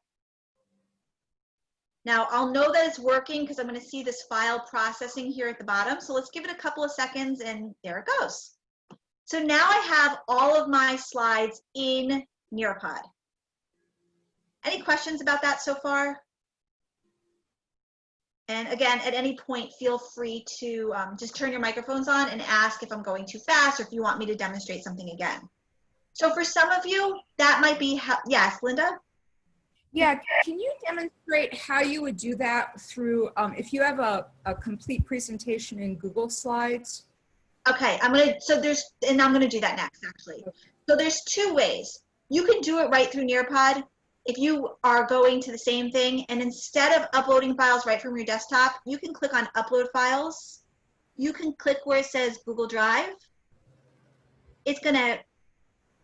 Now, I'll know that it's working because I'm going to see this file processing here at the bottom. So let's give it a couple of seconds, and there it goes. So now I have all of my slides in Nearpod. Any questions about that so far? And again, at any point, feel free to just turn your microphones on and ask if I'm going too fast or if you want me to demonstrate something again. So for some of you, that might be, yes, Linda?
Yeah, can you demonstrate how you would do that through, if you have a complete presentation in Google Slides?
Okay, I'm gonna do that next actually. So there's two ways. You can do it right through Nearpod if you are going to the same thing, and instead of uploading files right from your desktop, you can click on upload files. You can click where it says Google Drive. It's gonna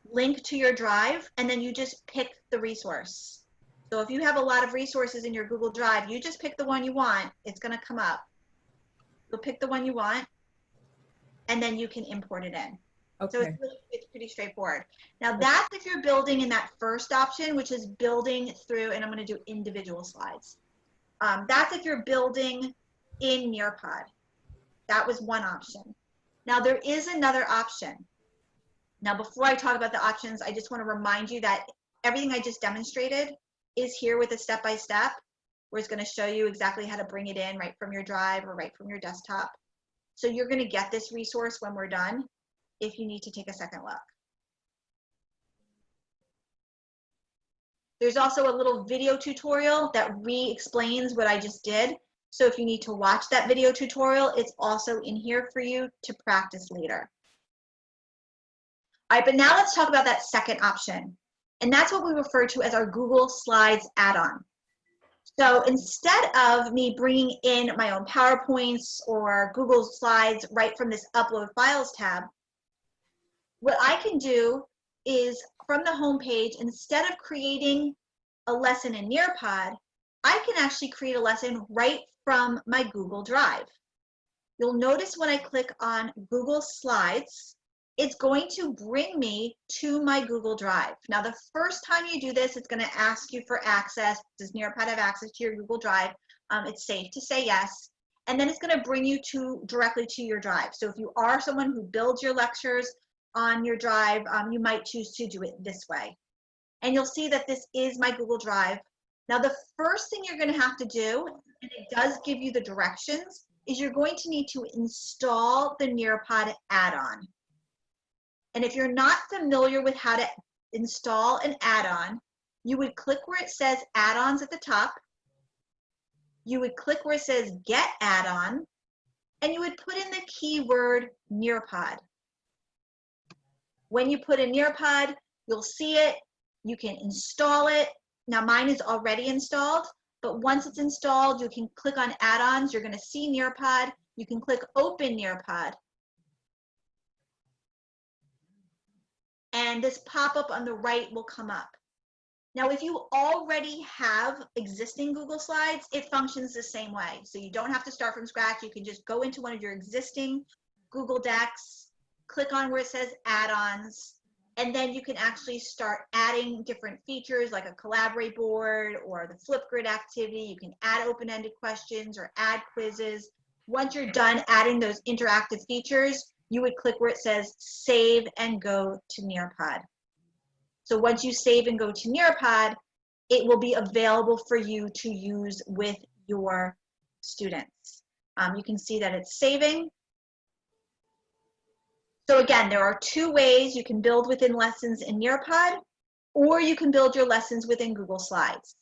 link to your drive, and then you just pick the resource. So if you have a lot of resources in your Google Drive, you just pick the one you want. It's gonna come up. You'll pick the one you want, and then you can import it in.
Okay.
So it's pretty straightforward. Now that's if you're building in that first option, which is building through, and I'm gonna do individual slides. That's if you're building in Nearpod. That was one option. Now there is another option. Now before I talk about the options, I just wanna remind you that everything I just demonstrated is here with a step-by-step, where it's gonna show you exactly how to bring it in right from your drive or right from your desktop. So you're gonna get this resource when we're done if you need to take a second look. There's also a little video tutorial that re-explains what I just did. So if you need to watch that video tutorial, it's also in here for you to practice later. All right, but now let's talk about that second option. And that's what we refer to as our Google Slides add-on. So instead of me bringing in my own PowerPoints or Google Slides right from this Upload Files tab, what I can do is from the home page, instead of creating a lesson in Nearpod, I can actually create a lesson right from my Google Drive. You'll notice when I click on Google Slides, it's going to bring me to my Google Drive. Now, the first time you do this, it's going to ask you for access. Does Nearpod have access to your Google Drive? It's safe to say yes. And then it's going to bring you directly to your drive. So if you are someone who builds your lectures on your drive, you might choose to do it this way. And you'll see that this is my Google Drive. Now, the first thing you're going to have to do, and it does give you the directions, is you're going to need to install the Nearpod add-on. And if you're not familiar with how to install an add-on, you would click where it says add-ons at the top. You would click where it says get add-on, and you would put in the keyword Nearpod. When you put in Nearpod, you'll see it. You can install it. Now mine is already installed, but once it's installed, you can click on add-ons. You're going to see Nearpod. You can click open Nearpod. And this pop-up on the right will come up. Now, if you already have existing Google Slides, it functions the same way. So you don't have to start from scratch. You can just go into one of your existing Google Docs, click on where it says add-ons, and then you can actually start adding different features like a collaborate board or the Flipgrid activity. You can add open-ended questions or add quizzes. Once you're done adding those interactive features, you would click where it says save and go to Nearpod. So once you save and go to Nearpod, it will be available for you to use with your students. You can see that it's saving. So again, there are two ways you can build within lessons in Nearpod, or you can build your lessons within Google Slides.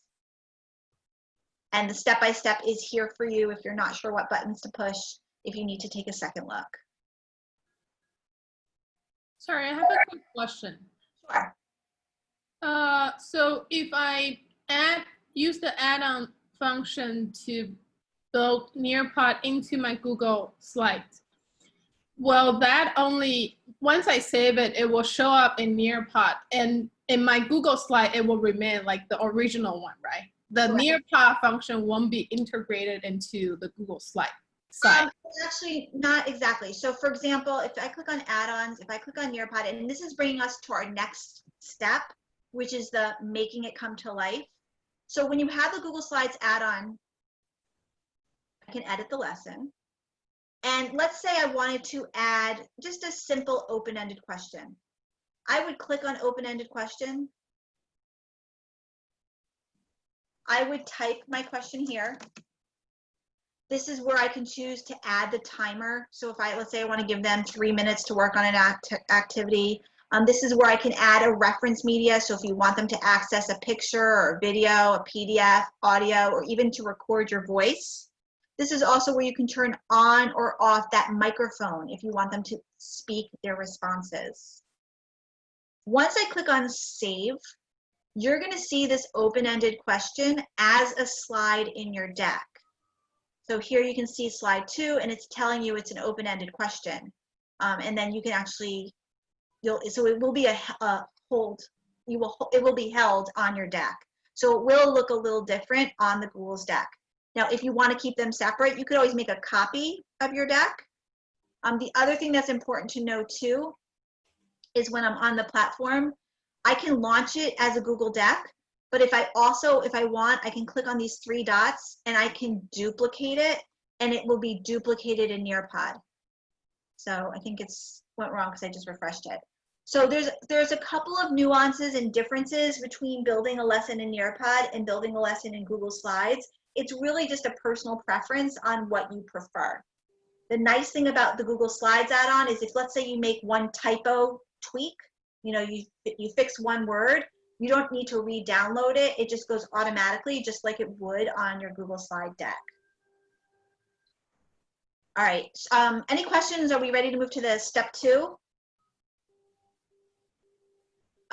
And the step-by-step is here for you if you're not sure what buttons to push, if you need to take a second look.
Sorry, I have a quick question.
Sure.
So if I use the add-on function to build Nearpod into my Google Slides, well, that only, once I save it, it will show up in Nearpod, and in my Google slide, it will remain like the original one, right? The
Correct.
Nearpod function won't be integrated into the Google slide.
site?
Actually, not exactly. So for example, if I click on add-ons, if I click on Nearpod, and this is bringing us to our next step, which is the making it come to life. So when you have the Google Slides add-on, I can edit the lesson. And let's say I wanted to add just a simple open-ended question. I would click on open-ended question. I would type my question here. This is where I can choose to add the timer. So if let's say I want to give them 3 minutes to work on an activity, this is where I can add a reference media. So if you want them to access a picture or a video, a PDF, audio, or even to record your voice. This is also where you can turn on or off that microphone if you want them to speak their responses. Once I click on save, you're going to see this open-ended question as a slide in your deck. So here you can see slide 2, and it's telling you it's an open-ended question. And then you can actually, so it will be it will be held on your deck. So it will look a little different on the Google's deck. Now, if you want to keep them separate, you could always make a copy of your deck. The other thing that's important to know too is when I'm on the platform, I can launch it as a Google Deck, but if I want, I can click on these 3 dots and I can duplicate it, and it will be duplicated in Nearpod. So I think it's went wrong because I just refreshed it. So there's a couple of nuances and differences between building a lesson in Nearpod and building a lesson in Google Slides. It's really just a personal preference on what you prefer. The nice thing about the Google Slides add-on is if, let's say, you make one typo tweak, you fix one word, you don't need to re-download it. It just goes automatically, just like it would on your Google Slide deck. All right, any questions? Are we ready to move to the step 2?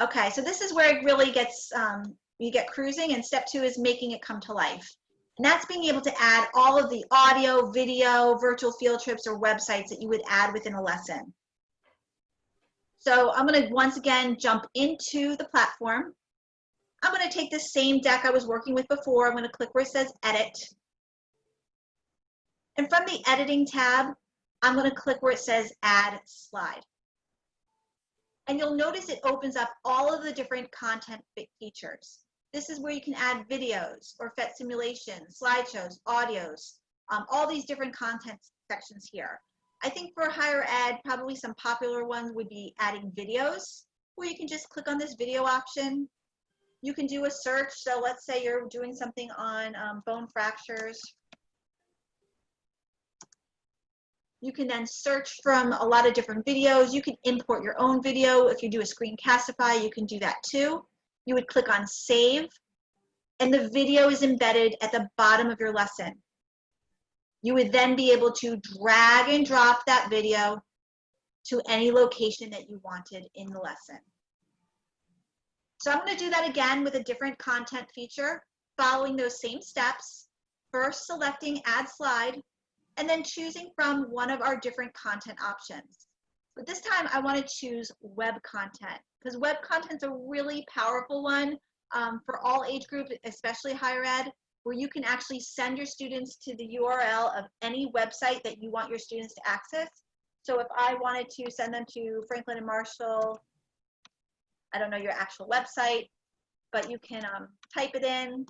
Okay, so this is where it really gets, you get cruising, and step 2 is making it come to life. And that's being able to add all of the audio, video, virtual field trips, or websites that you would add within a lesson. So I'm going to once again jump into the platform. I'm going to take the same deck I was working with before. I'm going to click where it says edit. And from the editing tab, I'm going to click where it says add slide. And you'll notice it opens up all of the different content features. This is where you can add videos or FET simulations, slideshows, audios, all these different content sections here. I think for higher ed, probably some popular ones would be adding videos, where you can just click on this video option. You can do a search. So let's say you're doing something on bone fractures. You can then search from a lot of different videos. You can import your own video. If you do a Screencastify, you can do that too. You would click on save, and the video is embedded at the bottom of your lesson. You would then be able to drag and drop that video to any location that you wanted in the lesson. So I'm going to do that again with a different content feature, following those same steps. First, selecting add slide, and then choosing from one of our different content options. But this time I want to choose web content, because web content is a really powerful one for all age groups, especially higher ed, where you can actually send your students to the URL of any website that you want your students to access. So if I wanted to send them to Franklin and Marshall, I don't know your actual website, but you can type it in.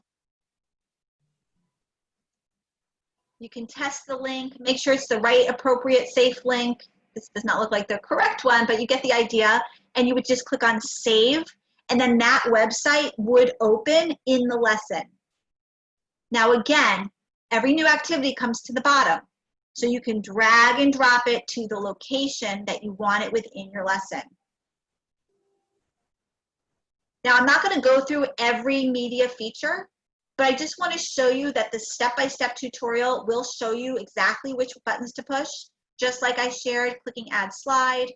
You can test the link, make sure it's the right, appropriate, safe link. This does not look like the correct one, but you get the idea. And you would just click on save, and then that website would open in the lesson. Now again, every new activity comes to the bottom. So you can drag and drop it to the location that you want it within your lesson. Now I'm not going to go through every media feature, but I just want to show you that the step-by-step tutorial will show you exactly which buttons to push, just like I shared, clicking add slide,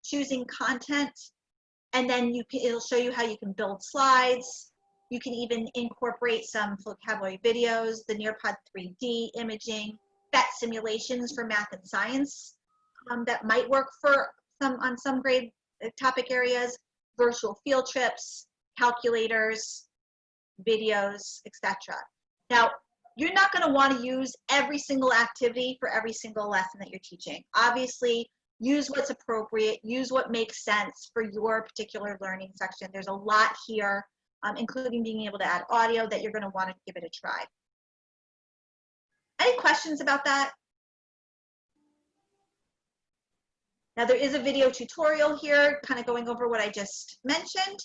choosing content, and then it'll show you how you can build slides. You can even incorporate some vocabulary videos, the Nearpod 3D imaging, FET simulations for math and science that might work for on some grade topic areas, virtual field trips, calculators, videos, etc. Now, You're not going to want to use every single activity for every single lesson that you're teaching. Obviously, use what's appropriate, use what makes sense for your particular learning section. There's a lot here, including being able to add audio, that you're going to want to give it a try. Any questions about that? Now there is a video tutorial here, kind of going over what I just mentioned,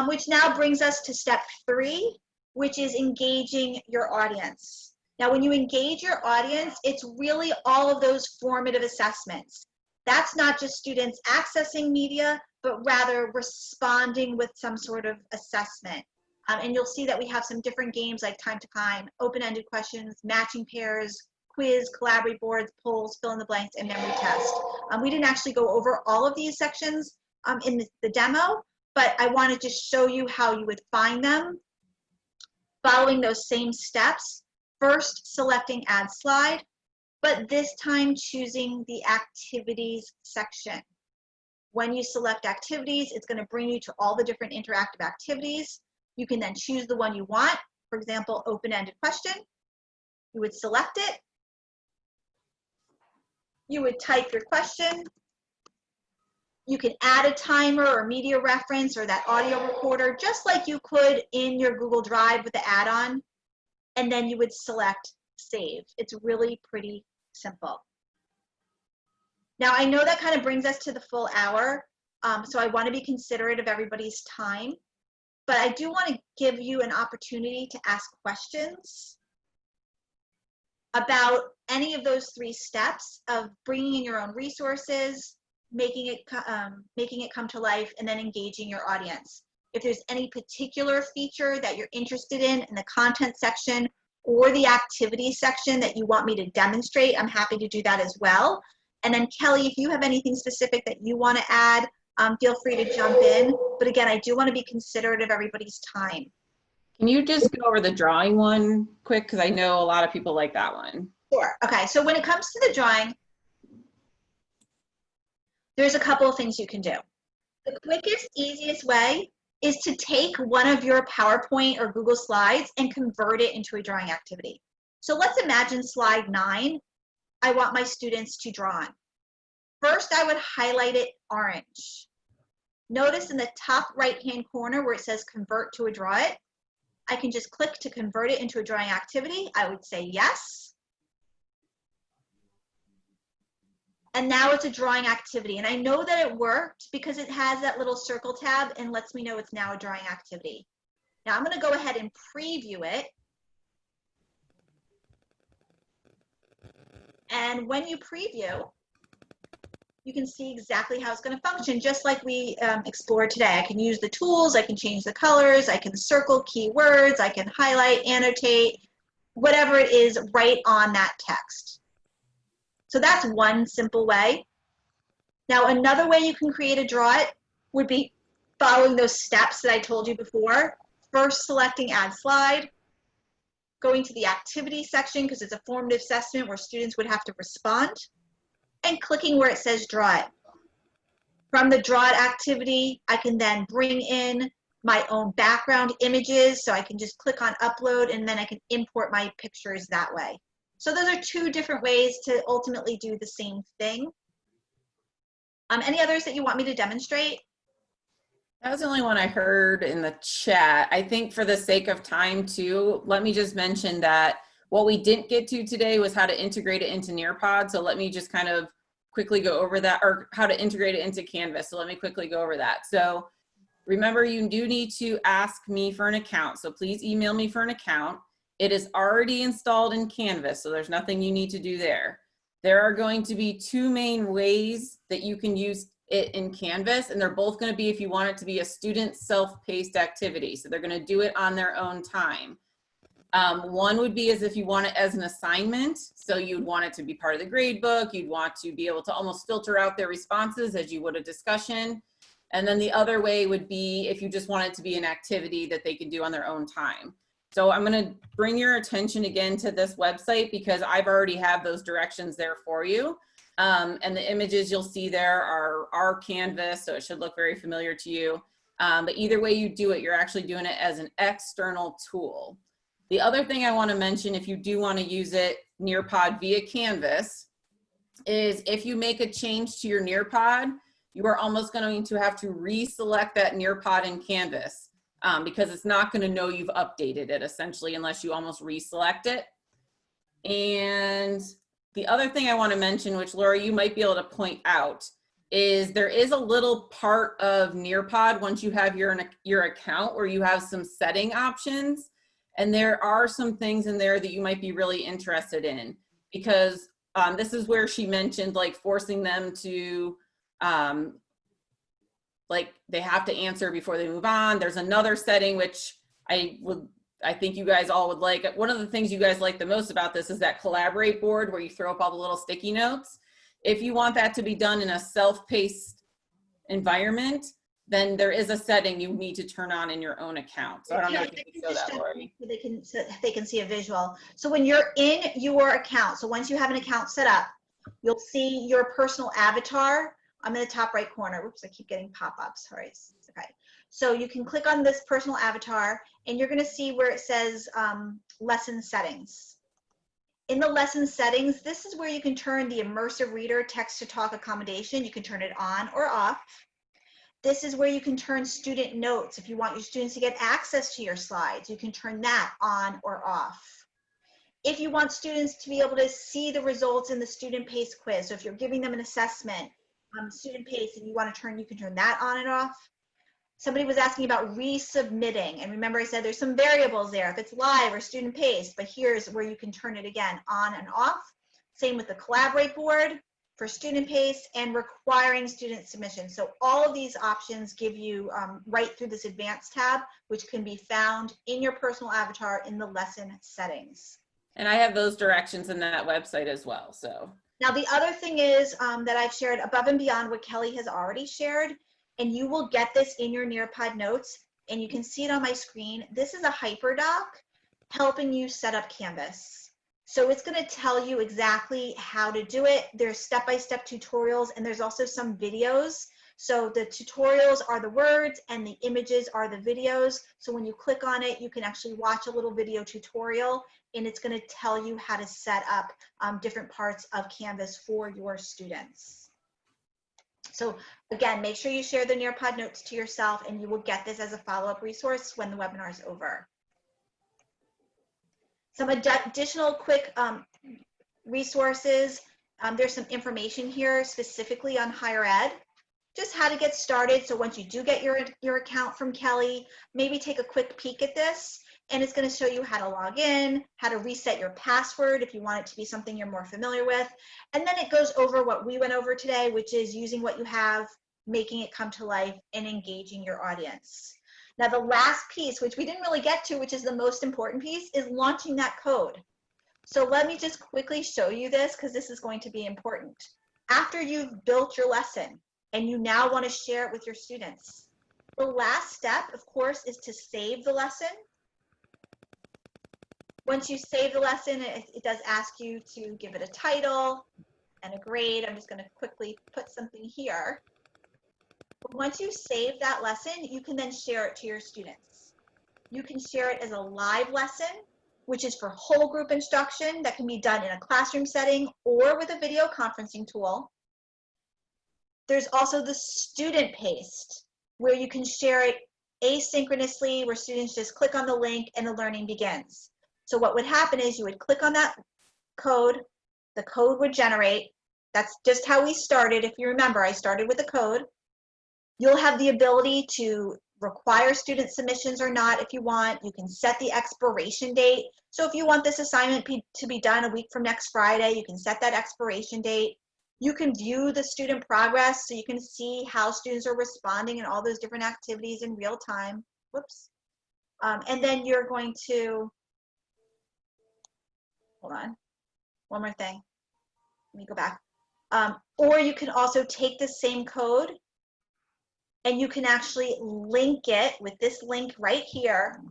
which now brings us to step 3, which is engaging your audience. Now, when you engage your audience, it's really all of those formative assessments. That's not just students accessing media, but rather responding with some sort of assessment. And you'll see that we have some different games like time to time, open-ended questions, matching pairs, quiz, collaborate boards, polls, fill in the blanks, and memory test. We didn't actually go over all of these sections in the demo, but I want to just show you how you would find them, following those same steps. First, selecting add slide, but this time choosing the activities section. When you select activities, it's going to bring you to all the different interactive activities. You can then choose the one you want. For example, open-ended question. You would select it. You would type your question. You can add a timer or media reference or that audio recorder, just like you could in your Google Drive with the add-on, and then you would select save. It's really pretty simple. Now, I know that kind of brings us to the full hour, so I want to be considerate of everybody's time, but I do want to give you an opportunity to ask questions about any of those 3 steps of bringing in your own resources, making it come to life, and then engaging your audience. If there's any particular feature that you're interested in the content section or the activity section that you want me to demonstrate, I'm happy to do that as well. And then Kelly, if you have anything specific that you want to add, feel free to jump in. But again, I do want to be considerate of everybody's time.
Can you just go over the drawing one quick? Because I know a lot of people like that one.
Sure. Okay, so when it comes to the drawing, there's a couple of things you can do. The quickest, easiest way is to take one of your PowerPoint or Google Slides and convert it into a drawing activity. So let's imagine slide 9, I want my students to draw on. First, I would highlight it orange. Notice in the top right-hand corner where it says convert to a draw it, I can just click to convert it into a drawing activity. I would say yes. And now it's a drawing activity. And I know that it worked because it has that little circle tab and lets me know it's now a drawing activity. Now I'm going to go ahead and preview it. And when you preview, you can see exactly how it's going to function, just like we explored today. I can use the tools, I can change the colors, I can circle keywords, I can highlight, annotate, whatever it is right on that text. So that's one simple way. Now, another way you can create a draw it would be following those steps that I told you before. First, selecting add slide, going to the activity section because it's a formative assessment where students would have to respond, and clicking where it says draw it. From the draw it activity, I can then bring in my own background images, so I can just click on upload and then I can import my pictures that way. So those are 2 different ways to ultimately do the same thing. Any others that you want me to demonstrate?
That was the only one I heard in the chat. I think for the sake of time too, let me just mention that what we didn't get to today was how to integrate it into Nearpod. So let me just kind of quickly go over that, or how to integrate it into Canvas. So let me quickly go over that. So remember, you do need to ask me for an account. So please email me for an account. It is already installed in Canvas, so there's nothing you need to do there. There are going to be 2 main ways that you can use it in Canvas, and they're both going to be if you want it to be a student self-paced activity. So they're going to do it on their own time. One would be as if you want it as an assignment. So you'd want it to be part of the grade book. You'd want to be able to almost filter out their responses as you would a discussion. And then the other way would be if you just want it to be an activity that they can do on their own time. So I'm going to bring your attention again to this website because I've already have those directions there for you. And the images you'll see there are our Canvas, so it should look very familiar to you. But either way you do it, you're actually doing it as an external tool. The other thing I want to mention, if you do want to use it Nearpod via Canvas, is if you make a change to your Nearpod, you are almost going to have to reselect that Nearpod in Canvas because it's not going to know you've updated it essentially unless you almost reselect it. And the other thing I want to mention, which Laura, you might be able to point out, is there is a little part of Nearpod once you have your account where you have some setting options. And there are some things in there that you might be really interested in because this is where she mentioned like forcing them to like they have to answer before they move on. There's another setting which I think you guys all would like. One of the things you guys like the most about this is that collaborate board where you throw up all the little sticky notes. If you want that to be done in a self-paced environment, then there is a setting you need to turn on in your own account. So I don't know if you can show that, Lori.
So they can see a visual. So when you're in your account, so once you have an account set up, you'll see your personal avatar. I'm in the top right corner. Whoops, I keep getting pop-ups. All right, okay. So you can click on this personal avatar and you're gonna see where it says lesson settings. In the lesson settings, this is where you can turn the immersive reader text-to-talk accommodation. You can turn it on or off. This is where you can turn student notes. If you want your students to get access to your slides, you can turn that on or off. If you want students to be able to see the results in the student pace quiz, so if you're giving them an assessment, student pace, and you want to you can turn that on and off. Somebody was asking about resubmitting, and remember I said there's some variables there, if it's live or student paced, but here's where you can turn it again on and off. Same with the collaborate board for student pace and requiring student submission. So all of these options give you right through this advanced tab, which can be found in your personal avatar in the lesson settings.
And I have those directions in that website as well, so.
Now, the other thing is that I've shared above and beyond what Kelly has already shared, and you will get this in your Nearpod notes, and you can see it on my screen. This is a hyperdoc helping you set up Canvas. So it's going to tell you exactly how to do it. There's step-by-step tutorials, and there's also some videos. So the tutorials are the words and the images are the videos. So when you click on it, you can actually watch a little video tutorial, and it's going to tell you how to set up different parts of Canvas for your students. So again, make sure you share the Nearpod notes to yourself, and you will get this as a follow-up resource when the webinar is over. Some additional quick resources. There's some information here specifically on higher ed. Just how to get started. So once you do get your account from Kelly, maybe take a quick peek at this, and it's going to show you how to log in, how to reset your password if you want it to be something you're more familiar with. And then it goes over what we went over today, which is using what you have, making it come to life, and engaging your audience. Now, the last piece, which we didn't really get to, which is the most important piece, is launching that code. So let me just quickly show you this because this is going to be important. After you've built your lesson, and you now want to share it with your students. The last step, of course, is to save the lesson. Once you save the lesson, it does ask you to give it a title and a grade. I'm just going to quickly put something here. But once you save that lesson, you can then share it to your students. You can share it as a live lesson, which is for whole group instruction that can be done in a classroom setting or with a video conferencing tool. There's also the student paced, where you can share it asynchronously, where students just click on the link and the learning begins. So what would happen is you would click on that code, the code would generate. That's just how we started. If you remember, I started with a code. You'll have the ability to require student submissions or not if you want. You can set the expiration date. So if you want this assignment to be done a week from next Friday, you can set that expiration date. You can view the student progress, so you can see how students are responding in all those different activities in real time. Whoops. And then you're going to, hold on, one more thing. Let me go back. Or you can also take the same code and you can actually link it with this link right here,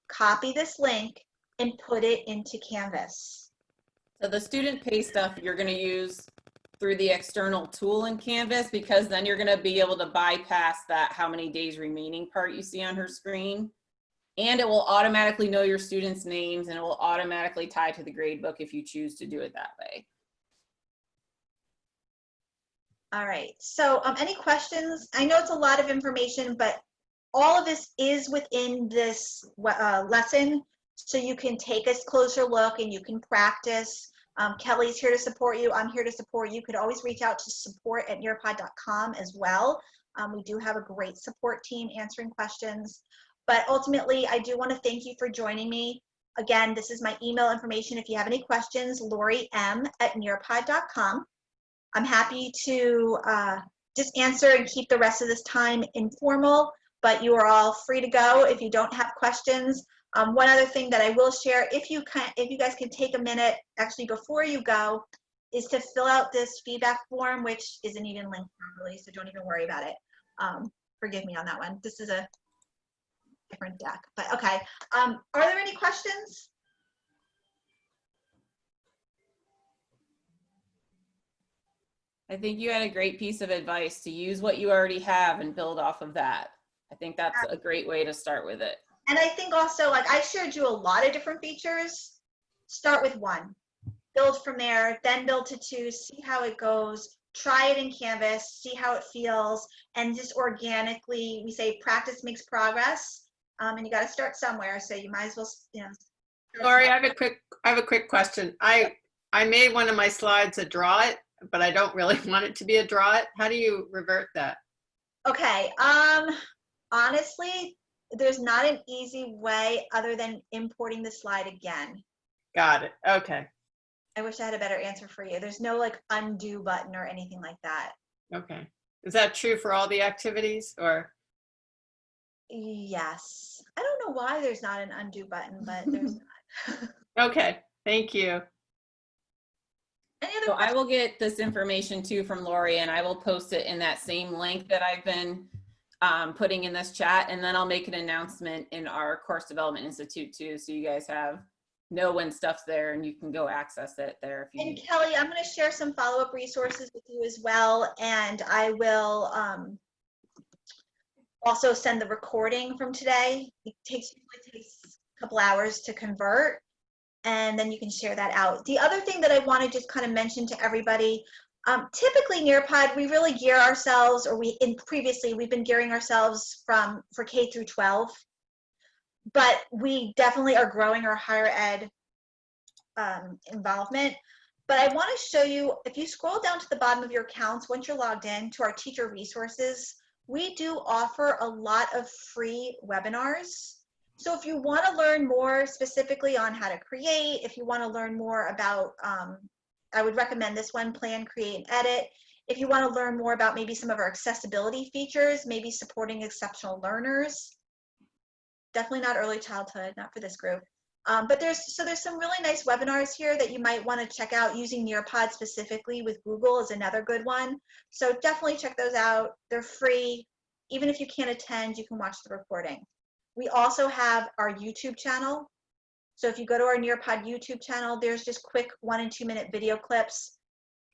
copy this link and put it into Canvas.
So the student pay stuff you're going to use through the external tool in Canvas, because then you're going to be able to bypass that how many days remaining part you see on her screen. And it will automatically know your students' names, and it will automatically tie to the grade book if you choose to do it that way.
All right, so any questions? I know it's a lot of information, but all of this is within this lesson, so you can take a closer look and you can practice. Kelly's here to support you. I'm here to support you. You could always reach out to support@nearpod.com as well. We do have a great support team answering questions. But ultimately, I do want to thank you for joining me. Again, this is my email information. If you have any questions, LoriM@nearpod.com. I'm happy to just answer and keep the rest of this time informal, but you are all free to go if you don't have questions. One other thing that I will share, if you guys can take a minute, actually before you go, is to fill out this feedback form, which isn't even linked properly, so don't even worry about it. Forgive me on that one. This is a different deck, but okay. Are there any questions?
I think you had a great piece of advice to use what you already have and build off of that. I think that's a great way to start with it.
And I think also, like, I showed you a lot of different features. Start with one, build from there, then build to two, see how it goes, try it in Canvas, see how it feels, and just organically, we say practice makes progress. And you got to start somewhere, so you might as well, you know.
Lori, I have a quick question. I made one of my slides a draw it, but I don't really want it to be a draw it. How do you revert that?
Okay, honestly, there's not an easy way other than importing the slide again.
Got it. Okay.
I wish I had a better answer for you. There's no like undo button or anything like that.
Okay. Is that true for all the activities or?
Yes. I don't know why there's not an undo button, but there's not.
Okay. Thank you.
Any other
So
questions?
I will get this information too from Lori, and I will post it in that same link that I've been putting in this chat, and then I'll make an announcement in our Course Development Institute too, so you guys know when stuff's there and you can go access it there if you
And
need.
Kelly, I'm going to share some follow-up resources with you as well, and I will also send the recording from today. It takes a couple hours to convert, and then you can share that out. The other thing that I want to just kind of mention to everybody, typically Nearpod, we really gear ourselves, or previously we've been gearing ourselves for K through 12, but we definitely are growing our higher ed involvement. But I want to show you, if you scroll down to the bottom of your accounts, once you're logged in to our teacher resources, we do offer a lot of free webinars. So if you want to learn more specifically on how to create, if you want to learn more about, I would recommend this one, Plan, Create, and Edit. If you want to learn more about maybe some of our accessibility features, maybe supporting exceptional learners, definitely not early childhood, not for this group. But there's some really nice webinars here that you might want to check out. Using Nearpod specifically with Google is another good one. So definitely check those out. They're free. Even if you can't attend, you can watch the recording. We also have our YouTube channel. So if you go to our Nearpod YouTube channel, there's just quick 1 and 2 minute video clips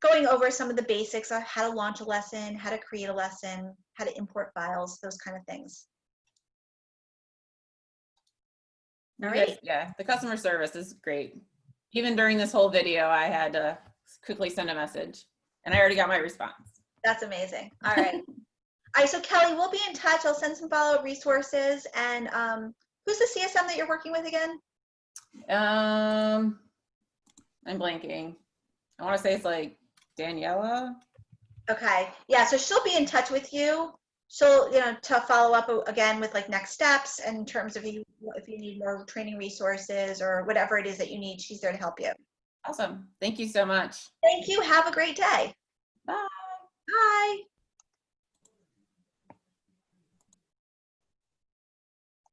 going over some of the basics of how to launch a lesson, how to create a lesson, how to import files, those kind of things. All right.
Yeah, the customer service is great. Even during this whole video, I had to quickly send a message, and I already got my response.
That's amazing. All right. All right, so Kelly, we'll be in touch. I'll send some follow-up resources. And who's the CSM that you're working with again?
I'm blanking. I want to say it's like Daniela.
Okay. Yeah, so she'll be in touch with you. She'll, to follow up again with like next steps in terms of if you need more training resources or whatever it is that you need, she's there to help you.
Awesome. Thank you so much.
Thank you. Have a great day.